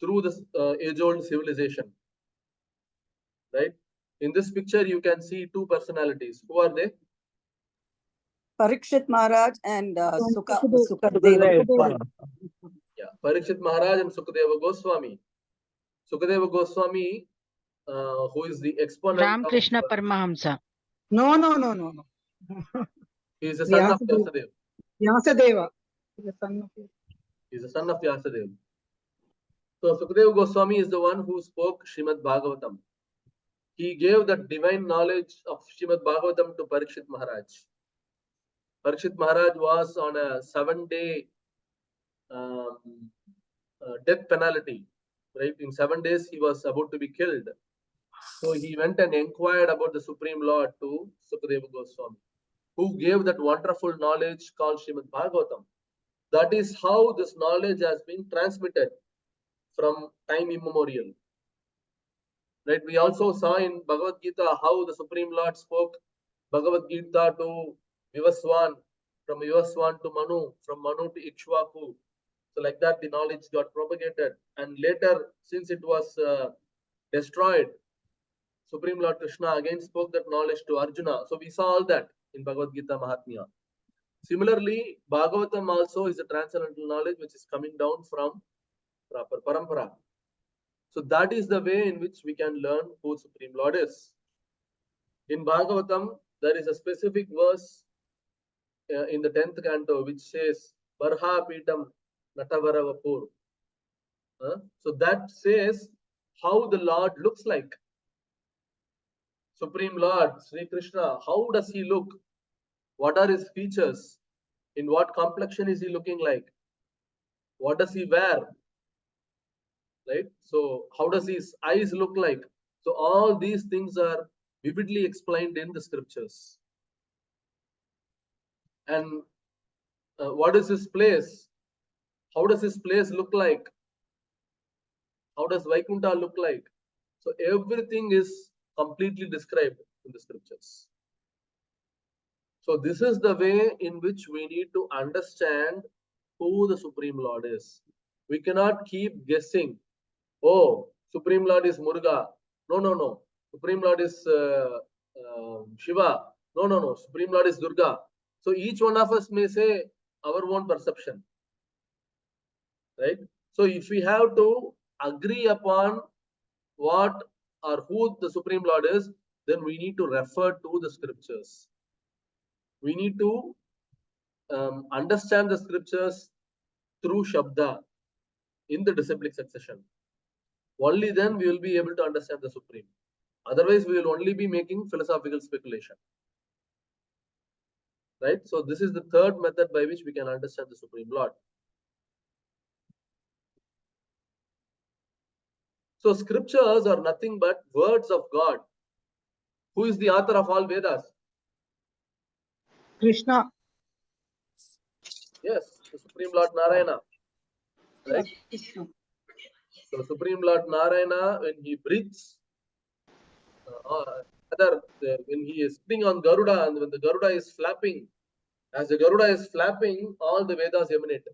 through this age-old civilization. Right? In this picture, you can see two personalities. Who are they? Parikshit Maharaj and Sukadeva. Yeah, Parikshit Maharaj and Sukadeva Goswami. Sukadeva Goswami, who is the exponent Ramakrishna of, Paramahamsa. No. he is a son of Vyasadeva. Vyasadeva. Vyasadeva. The son of He is a son of Vyasadeva. So Sukadeva Goswami is the one who spoke Srimad Bhagavatam. He gave the divine knowledge of Srimad Bhagavatam to Parikshit Maharaj. Parikshit Maharaj was on a 7-day death penalty. Right? In 7 days, he was about to be killed. So he went and inquired about the Supreme Lord to Sukadeva Goswami, who gave that wonderful knowledge called Srimad Bhagavatam. That is how this knowledge has been transmitted from time immemorial. Right? We also saw in Bhagavad Gita how the Supreme Lord spoke Bhagavad Gita to Vivaswan, from Vivaswan to Manu, from Manu to Ikshvaku. So like that, the knowledge got propagated. And later, since it was destroyed, Supreme Lord Krishna again spoke that knowledge to Arjuna. So we saw all that in Bhagavad Gita Mahatmya. Similarly, Bhagavatam also is a transcendental knowledge which is coming down from proper parampara. So that is the way in which we can learn who Supreme Lord is. In Bhagavatam, there is a specific verse in the 10th canto which says, Barha Pitam Natavara Vapur. So that says how the Lord looks like. Supreme Lord, Sri Krishna, how does he look? What are his features? In what complexion is he looking like? What does he wear? Right? So how does his eyes look like? So all these things are vividly explained in the scriptures. And what is his place? How does his place look like? How does Vaikuntha look like? So everything is completely described in the scriptures. So this is the way in which we need to understand who the Supreme Lord is. We cannot keep guessing. Oh, Supreme Lord is Muruga. No. Supreme Lord is Shiva. No. Supreme Lord is Durga. So each one of us may say our own perception. Right? So if we have to agree upon what or who the Supreme Lord is, then we need to refer to the scriptures. We need to understand the scriptures through Shabda in the disciplic succession. Only then we will be able to understand the Supreme. Otherwise, we will only be making philosophical speculation. Right? So this is the third method by which we can understand the Supreme Lord. So scriptures are nothing but words of God. Who is the author of all Vedas? Krishna. Yes, the Supreme Lord Narayana. Right? So Supreme Lord Narayana, when he breathes, when he is sitting on Garuda, and when the Garuda is flapping, as the Garuda is flapping, all the Vedas emanate.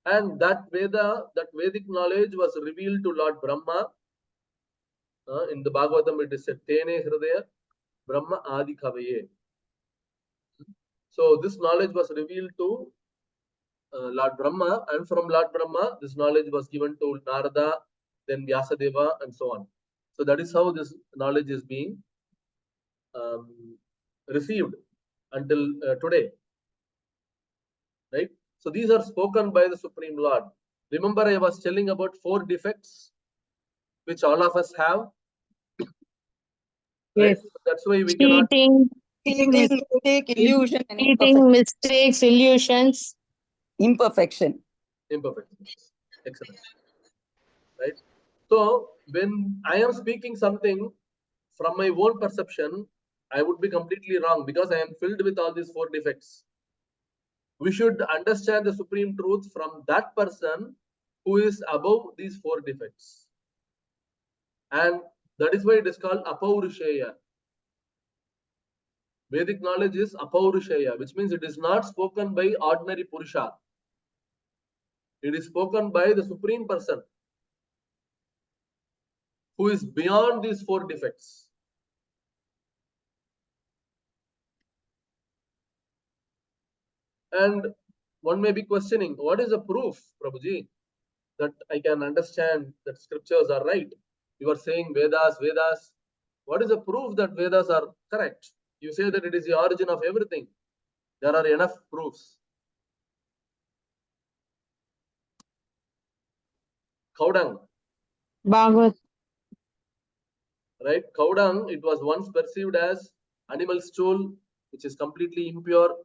And that Vedic knowledge was revealed to Lord Brahma. In the Bhagavatam, it is said, Tene Hridaya Brahma Adi Kavaye. So this knowledge was revealed to Lord Brahma, and from Lord Brahma, this knowledge was given to Narada, then Vyasadeva, and so on. So that is how this knowledge is being received until today. Right? So these are spoken by the Supreme Lord. Remember, I was telling about 4 defects which all of us have. Right? Yes. So that's why we cannot. Cheating, Mistake, illusion, and cheating, mistakes, illusions. imperfection. Imperfections. Excellent. Right? So when I am speaking something from my own perception, I would be completely wrong because I am filled with all these 4 defects. We should understand the supreme truth from that person who is above these 4 defects. And that is why it is called Apaurusheya. Vedic knowledge is Apaurusheya, which means it is not spoken by ordinary Purusha. It is spoken by the supreme person who is beyond these 4 defects. And one may be questioning, what is the proof, Prabhuji, that I can understand that scriptures are right? You are saying Vedas. What is the proof that Vedas are correct? You say that it is the origin of everything. There are enough proofs. Cow dung, Bhagavad. right? Cow dung, it was once perceived as animal stool, which is completely impure.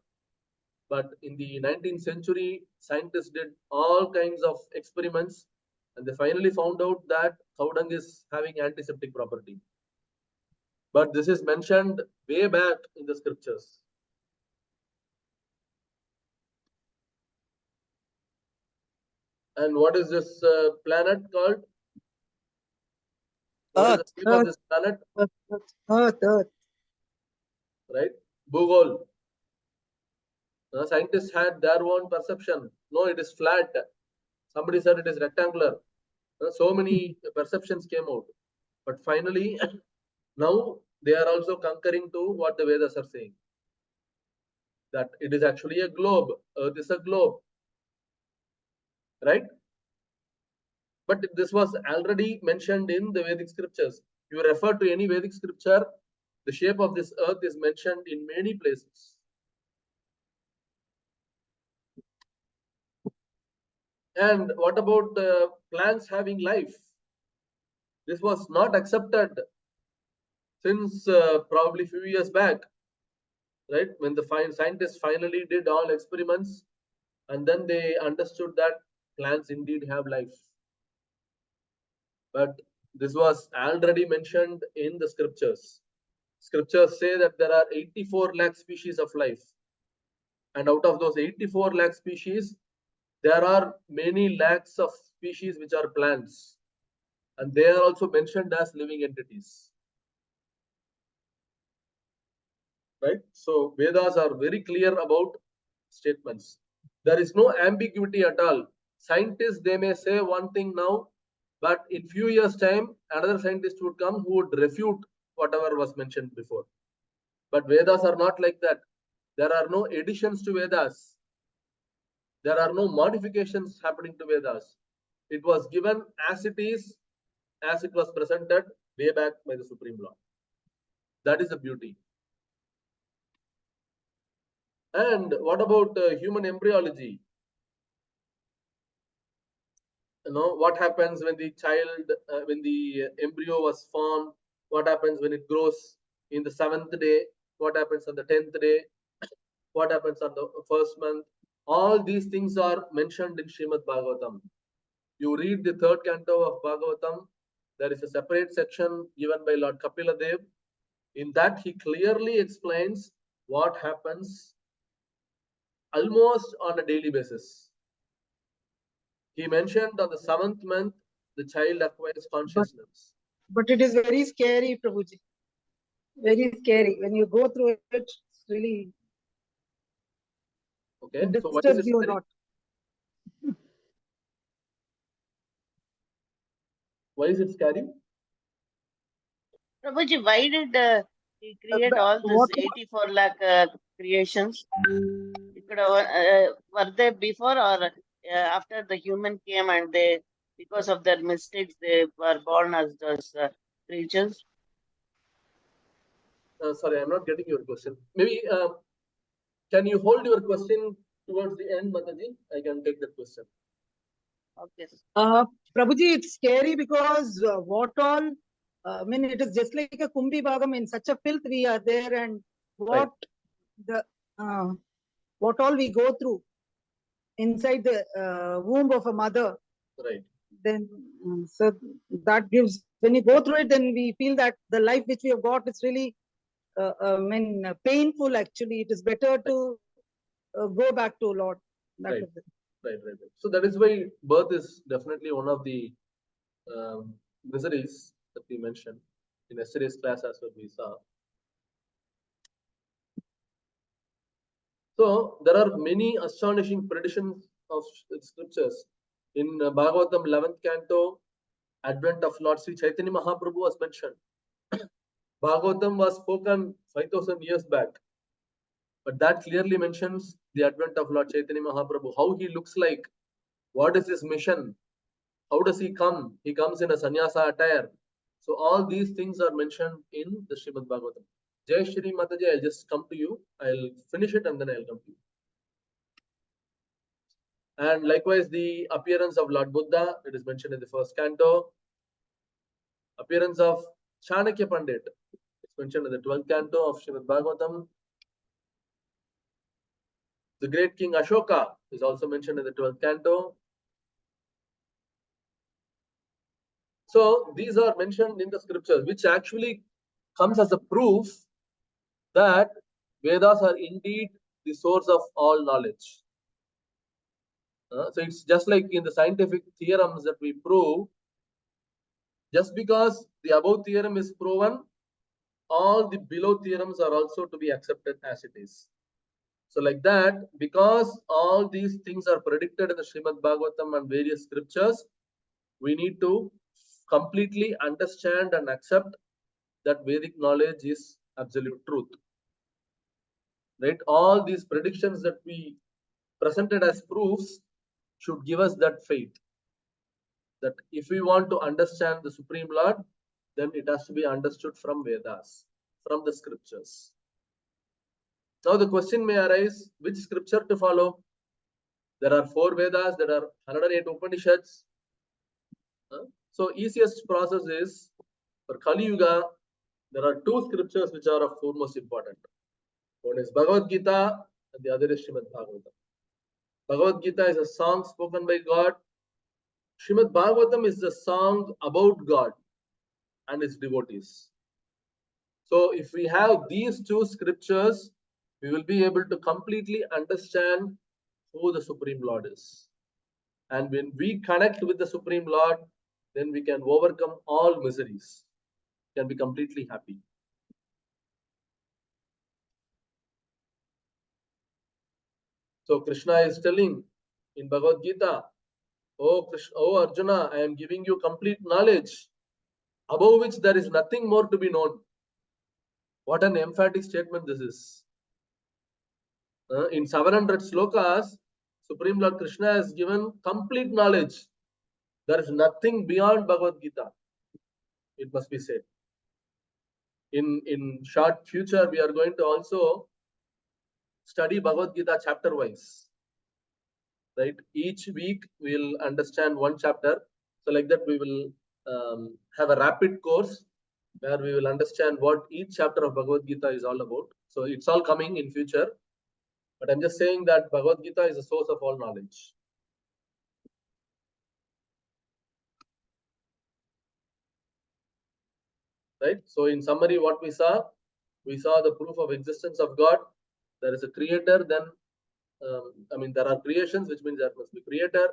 But in the 19th century, scientists did all kinds of experiments, and they finally found out that cow dung is having antiseptic property. But this is mentioned way back in the scriptures. And what is this planet called? What is the name of this planet? Earth. Right? Bhugol. Scientists had their own perception. No, it is flat. Somebody said it is rectangular. So many perceptions came out. But finally, now they are also concurring to what the Vedas are saying. That it is actually a globe. Earth is a globe. Right? But this was already mentioned in the Vedic scriptures. You refer to any Vedic scripture, the shape of this earth is mentioned in many places. And what about plants having life? This was not accepted since probably few years back, right? When the scientists finally did all experiments, and then they understood that plants indeed have life. But this was already mentioned in the scriptures. Scriptures say that there are 84 lakh species of life. And out of those 84 lakh species, there are many lakhs of species which are plants. And they are also mentioned as living entities. Right? So Vedas are very clear about statements. There is no ambiguity at all. Scientists, they may say one thing now, but in few years' time, another scientist would come who would refute whatever was mentioned before. But Vedas are not like that. There are no additions to Vedas. There are no modifications happening to Vedas. It was given as it is, as it was presented way back by the Supreme Lord. That is the beauty. And what about human embryology? You know, what happens when the child, when the embryo was formed? What happens when it grows in the 7th day? What happens on the 10th day? What happens on the 1st month? All these things are mentioned in Srimad Bhagavatam. You read the 3rd canto of Bhagavatam, there is a separate section given by Lord Kapila Dev. In that, he clearly explains what happens almost on a daily basis. He mentioned on the 7th month, the child acquires consciousness. But it is very scary, Prabhuji. Very scary. When you go through it, it's really Okay, it so what is disturbs it you a scary? lot. Why is it scary? Prabhuji, why did he create but all this what 84 lakh creations? Were they before or after the human came and they, because of their mistakes, they were born as those creatures? Sorry, I'm not getting your question. Maybe can you hold your question towards the end, Mataji? I can take that question. Okay. Prabhuji, it's scary because what all, I mean, it is just like a Kumbhi Bhagam, in such a filth we are there, and what the, what all we go through inside the womb of a mother. Right. Then, so that gives, when you go through it, then we feel that the life which we have got is really, I mean, painful actually. It is better to go back to Lord. That Right. is it. Right. So that is why birth is definitely one of the miseries that we mentioned in yesterday's class as well we saw. So there are many astonishing predictions of scriptures. In Bhagavatam 11th canto, advent of Lord Sri Chaitanya Mahaprabhu was mentioned. Bhagavatam was spoken 5,000 years back, but that clearly mentions the advent of Lord Chaitanya Mahaprabhu, how he looks like, what is his mission, how does he come? He comes in a sannyasa attire. So all these things are mentioned in the Srimad Bhagavatam. Jai Shri Mataji, I'll just come to you. I'll finish it and then I'll come to you. And likewise, the appearance of Lord Buddha, it is mentioned in the first canto. Appearance of Chanakya Pandit, it's mentioned in the 12th canto of Srimad Bhagavatam. The great king Ashoka is also mentioned in the 12th canto. So these are mentioned in the scriptures, which actually comes as a proof that Vedas are indeed the source of all knowledge. So it's just like in the scientific theorems that we prove, just because the above theorem is proven, all the below theorems are also to be accepted as it is. So like that, because all these things are predicted in the Srimad Bhagavatam and various scriptures, we need to completely understand and accept that Vedic knowledge is absolute truth. Right? All these predictions that we presented as proofs should give us that faith. That if we want to understand the Supreme Lord, then it has to be understood from Vedas, from the scriptures. Now the question may arise, which scripture to follow? There are 4 Vedas, there are 108 Upanishads. So easiest process is, for Kali Yuga, there are 2 scriptures which are of foremost important. One is Bhagavad Gita and the other is Srimad Bhagavatam. Bhagavad Gita is a song spoken by God. Srimad Bhagavatam is the song about God and his devotees. So if we have these 2 scriptures, we will be able to completely understand who the Supreme Lord is. And when we connect with the Supreme Lord, then we can overcome all miseries, can be completely happy. So Krishna is telling in Bhagavad Gita, oh Krishna, oh Arjuna, I am giving you complete knowledge, above which there is nothing more to be known. What an emphatic statement this is. In 700 slokas, Supreme Lord Krishna has given complete knowledge. There is nothing beyond Bhagavad Gita, it must be said. In short future, we are going to also study Bhagavad Gita chapter wise. Right? Each week we will understand one chapter. So like that we will have a rapid course where we will understand what each chapter of Bhagavad Gita is all about. So it's all coming in future. But I'm just saying that Bhagavad Gita is the source of all knowledge. Right? So in summary, what we saw the proof of existence of God. There is a creator, then there are creations, which means there must be creator,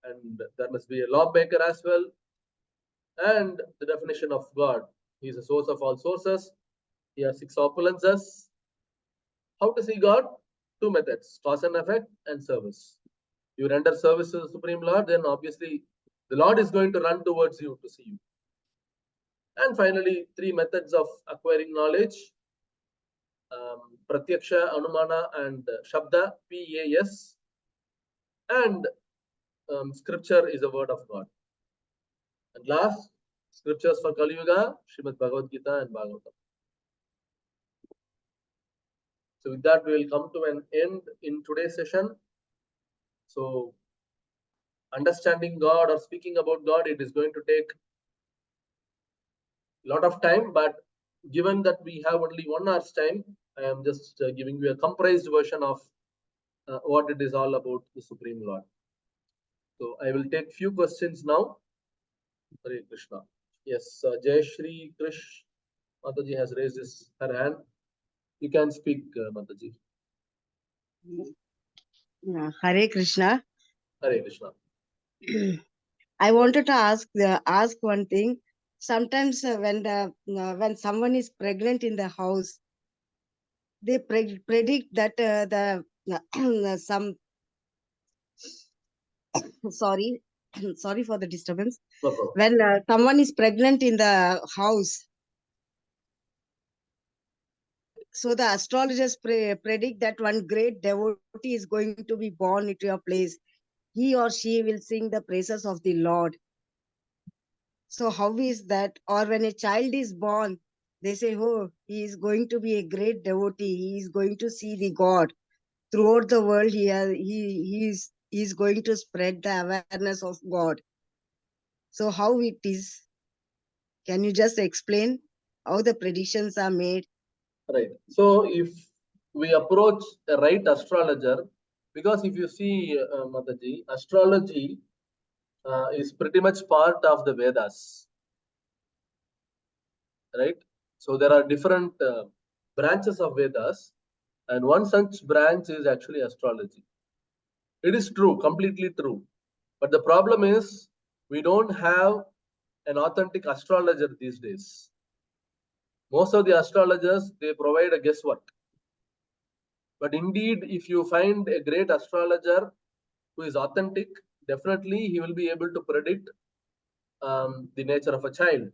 and there must be a lawmaker as well. And the definition of God, he is the source of all sources. He has 6 opulences. How to see God? 2 methods, cause and effect and service. You render service to the Supreme Lord, then obviously The Lord is going to run towards you to see you. And finally, 3 methods of acquiring knowledge. Pratyaksha, Anumana, and Shabda, PAS. And scripture is the word of God. And last, scriptures for Kali Yuga, Srimad Bhagavad Gita and Bhagavatam. So with that, we will come to an end in today's session. So understanding God or speaking about God, it is going to take a lot of time, but given that we have only 1 hour's time, I am just giving you a compressed version of what it is all about, the Supreme Lord. So I will take few questions now. Hare Krishna. Yes, Jai Shri Krish Mataji has raised her hand. You can speak, Mataji. Hare Krishna. Hare Krishna. I wanted to ask one thing. Sometimes when someone is pregnant in the house, they predict that some sorry for the disturbance. No problem. When someone is pregnant in the house, so the astrologers predict that one great devotee is going to be born into your place. He or she will sing the praises of the Lord. So how is that? Or when a child is born, they say, oh, he is going to be a great devotee. He is going to see the God. Throughout the world, he is going to spread the awareness of God. So how it is? Can you just explain how the predictions are made? Right. So if we approach a right astrologer, because if you see, Mataji, astrology is pretty much part of the Vedas, right? So there are different branches of Vedas, and one such branch is actually astrology. It is true, completely true. But the problem is we don't have an authentic astrologer these days. Most of the astrologers, they provide a guesswork. But indeed, if you find a great astrologer who is authentic, definitely he will be able to predict the nature of a child.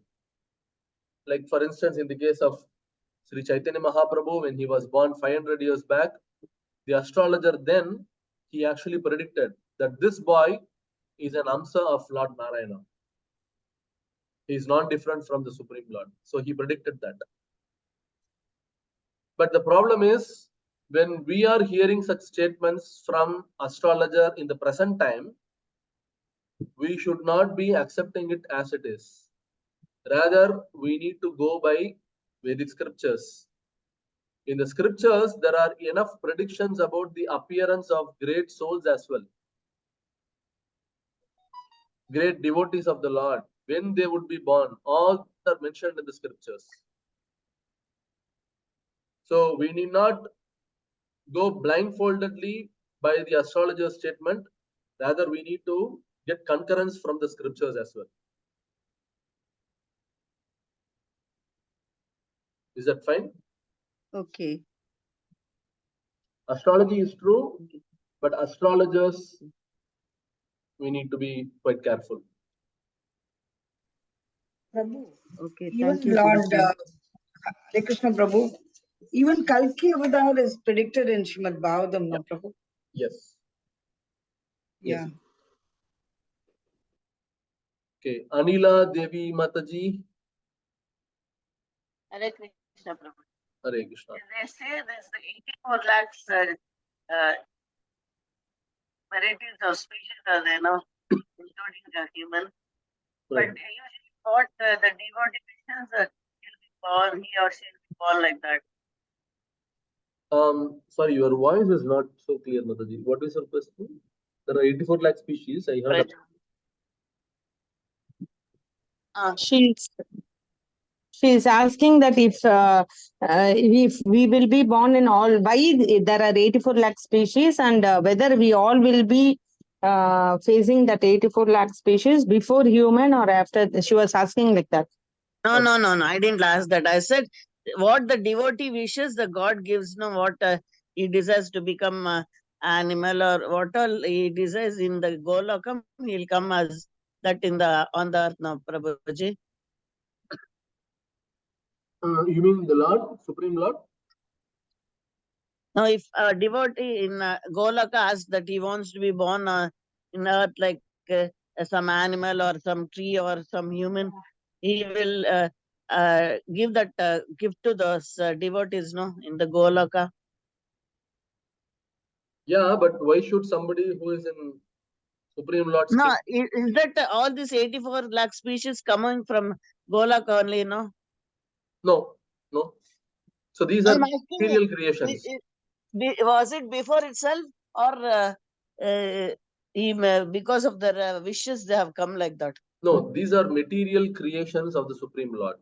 Like for instance, in the case of Sri Chaitanya Mahaprabhu, when he was born 500 years back, the astrologer then, he actually predicted that this boy is an Amsa of Lord Narayana. He is not different from the Supreme Lord. So he predicted that. But the problem is, when we are hearing such statements from astrologer in the present time, we should not be accepting it as it is. Rather, we need to go by Vedic scriptures. In the scriptures, there are enough predictions about the appearance of great souls as well. Great devotees of the Lord, when they would be born, all are mentioned in the scriptures. So we need not go blindfoldedly by the astrologer's statement. Rather, we need to get concurrence from the scriptures as well. Is that fine? Okay. Astrology is true, but astrologers, we need to be quite careful. Prabhu, Okay. even Thank you. Lord Hare Krishna Prabhu, even Kalki Avatar is predicted in Srimad Bhagavatam, no Prabhu? Yes. Yeah. Okay. Anila Devi Mataji. Hare Krishna Prabhu. Hare Krishna. They say there's 84 lakhs varieties of species are there now, including the human. Right. But usually what the devotee wishes he'll be born, he or she will be born like that. Sorry, your voice is not so clear, Mataji. What is your question? There are 84 lakh species. I heard. She's asking that if we will be born in all, why there are 84 lakh species, and whether we all will be facing that 84 lakh species before human or after. She was asking like that. No. I didn't ask that. I said what the devotee wishes, the God gives. No, what he desires to become animal or what all he desires in the Golokam, he'll come as that in the on the earth now, Prabhuji? You mean the Lord, Supreme Lord? Now, if a devotee in Golaka asks that he wants to be born in earth like some animal or some tree or some human, he will give that gift to those devotees, no, in the Golaka. Yeah, but why should somebody who is in Supreme Lord's No, kingdom? is that all these 84 lakh species coming from Golaka only, no? No, no. So these are I'm asking, material creations. was it before itself or because of their wishes they have come like that? No, these are material creations of the Supreme Lord.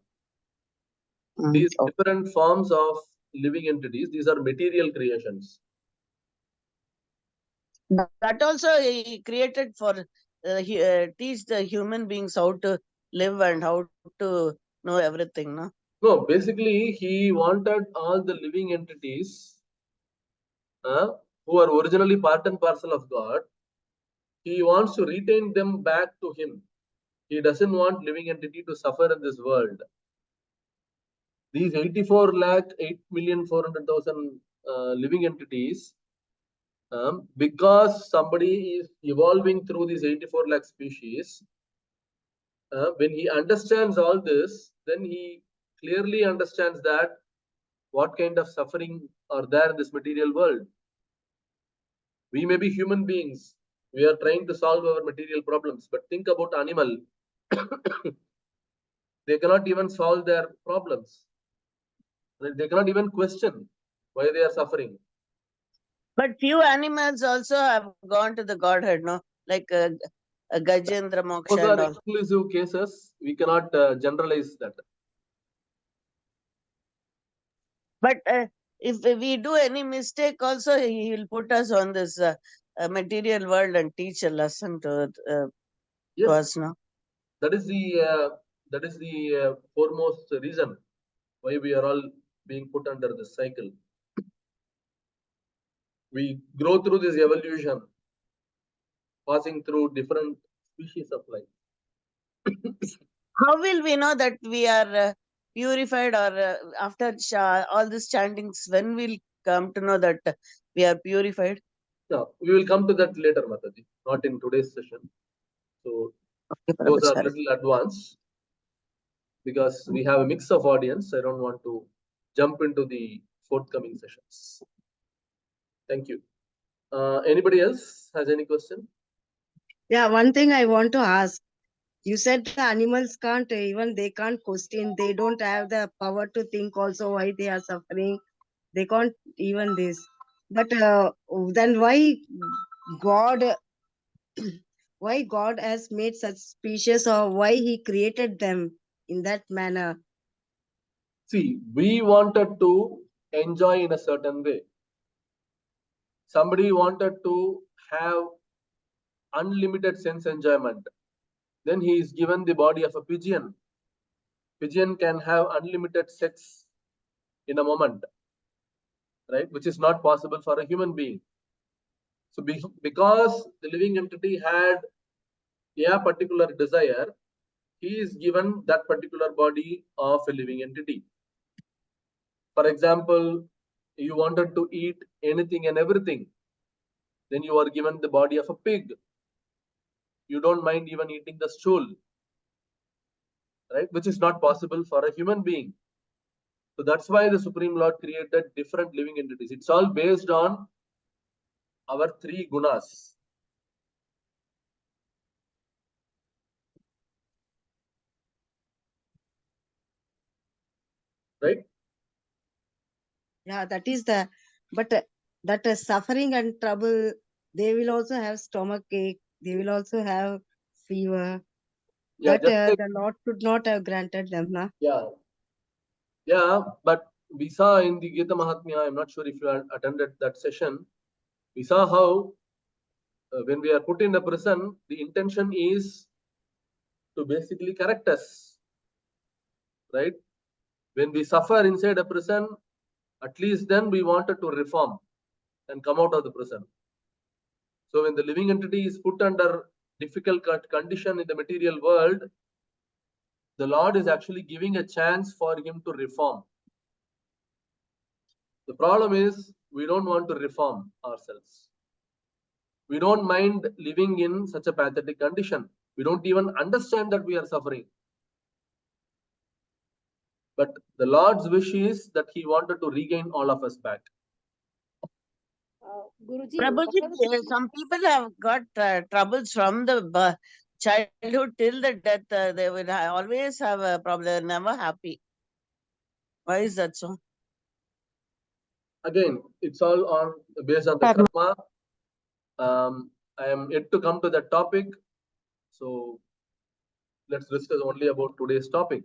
These different forms of living entities, these are material creations. That also he created for teach the human beings how to live and how to know everything, no? No, basically he wanted all the living entities who are originally part and parcel of God. He wants to retain them back to him. He doesn't want living entity to suffer in this world. These 84 lakh, 8,400,000 living entities, because somebody is evolving through these 84 lakh species, when he understands all this, then he clearly understands that what kind of suffering are there in this material world. We may be human beings. We are trying to solve our material problems, but think about animal. They cannot even solve their problems. They cannot even question why they are suffering. But few animals also have gone to the Godhead, no? Like Gajendra Moksha Those and are all. exclusive cases. We cannot generalize that. But if we do any mistake, also he will put us on this material world and teach a lesson to Yes, us, no? that is the foremost reason why we are all being put under this cycle. We grow through this evolution, passing through different species of life. How will we know that we are purified or after all these chantings, when we'll come to know that we are purified? No, we will come to that later, Mataji, not in today's session. So Okay, those are Prabhupada. little advanced because we have a mix of audience. I don't want to jump into the forthcoming sessions. Thank you. Anybody else has any question? Yeah, one thing I want to ask. You said the animals can't, even they can't question. They don't have the power to think also why they are suffering. They can't even this. But then God, why God has made such species or why he created them in that manner? See, we wanted to enjoy in a certain way. Somebody wanted to have unlimited sense enjoyment. Then he is given the body of a pigeon. Pigeon can have unlimited sex in a moment, right? Which is not possible for a human being. So because the living entity had a particular desire, he is given that particular body of a living entity. For example, you wanted to eat anything and everything, then you are given the body of a pig. You don't mind even eating the stool, right? Which is not possible for a human being. So that's why the Supreme Lord created different living entities. It's all based on our three gunas. Right? Yeah, that is the, but that suffering and trouble, they will also have stomach ache. They will also have fever. Yeah, That just like, the Lord should not have granted them, na? yeah, but we saw in the Gita Mahatmya, I'm not sure if you attended that session, we saw how when we are put in a prison, the intention is to basically correct us, right? When we suffer inside a prison, at least then we wanted to reform and come out of the prison. So when the living entity is put under difficult condition in the material world, the Lord is actually giving a chance for him to reform. The problem is we don't want to reform ourselves. We don't mind living in such a pathetic condition. We don't even understand that we are suffering. But the Lord's wish is that he wanted to regain all of us back. Guruji, Prabhuji, some people have got troubles from the childhood till the death. They will always have a problem. They're never happy. Why is that so? Again, it's all on based on the karma. I am yet to come to that topic. So let's discuss only about today's topic.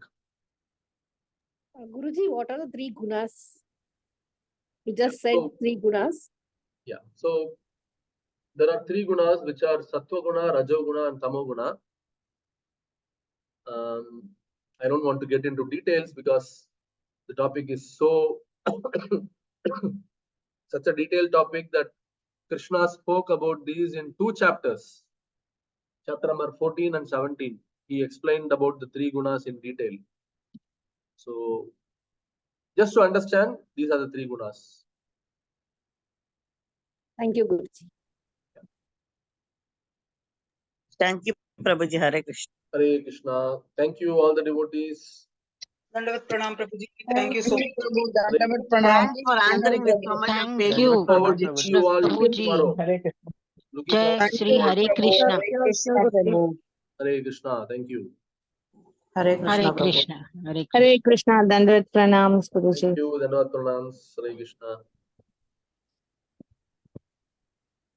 Guruji, what are the 3 gunas? You just said So, 3 gunas. yeah. So there are 3 gunas which are Sattva Guna, Rajo Guna, and Tamo Guna. I don't want to get into details because the topic is so such a detailed topic that Krishna spoke about these in 2 chapters. Chapter number 14 and 17. He explained about the 3 gunas in detail. So just to understand, these are the 3 gunas. Thank you, Guruji. Thank you, Prabhuji. Hare Krishna. Hare Krishna. Thank you, all the devotees. Dandavat pranam, Prabhuji. Thank you so much. Dandavat pranam. Thanks for answering with so much of Thank patience. you. Look forward to see you all Prabhuji. tomorrow. Hare Krishna. Looking Jai forward to Sri Hare Krishna. Hare Krishna, Prabhu. Hare Krishna. Thank you. Hare Hare Krishna, Prabhu. Krishna. Hare Krishna. Hare Krishna, Dandavat pranams, Guruji. Thank you. Dhanavad pranams. Hare Krishna.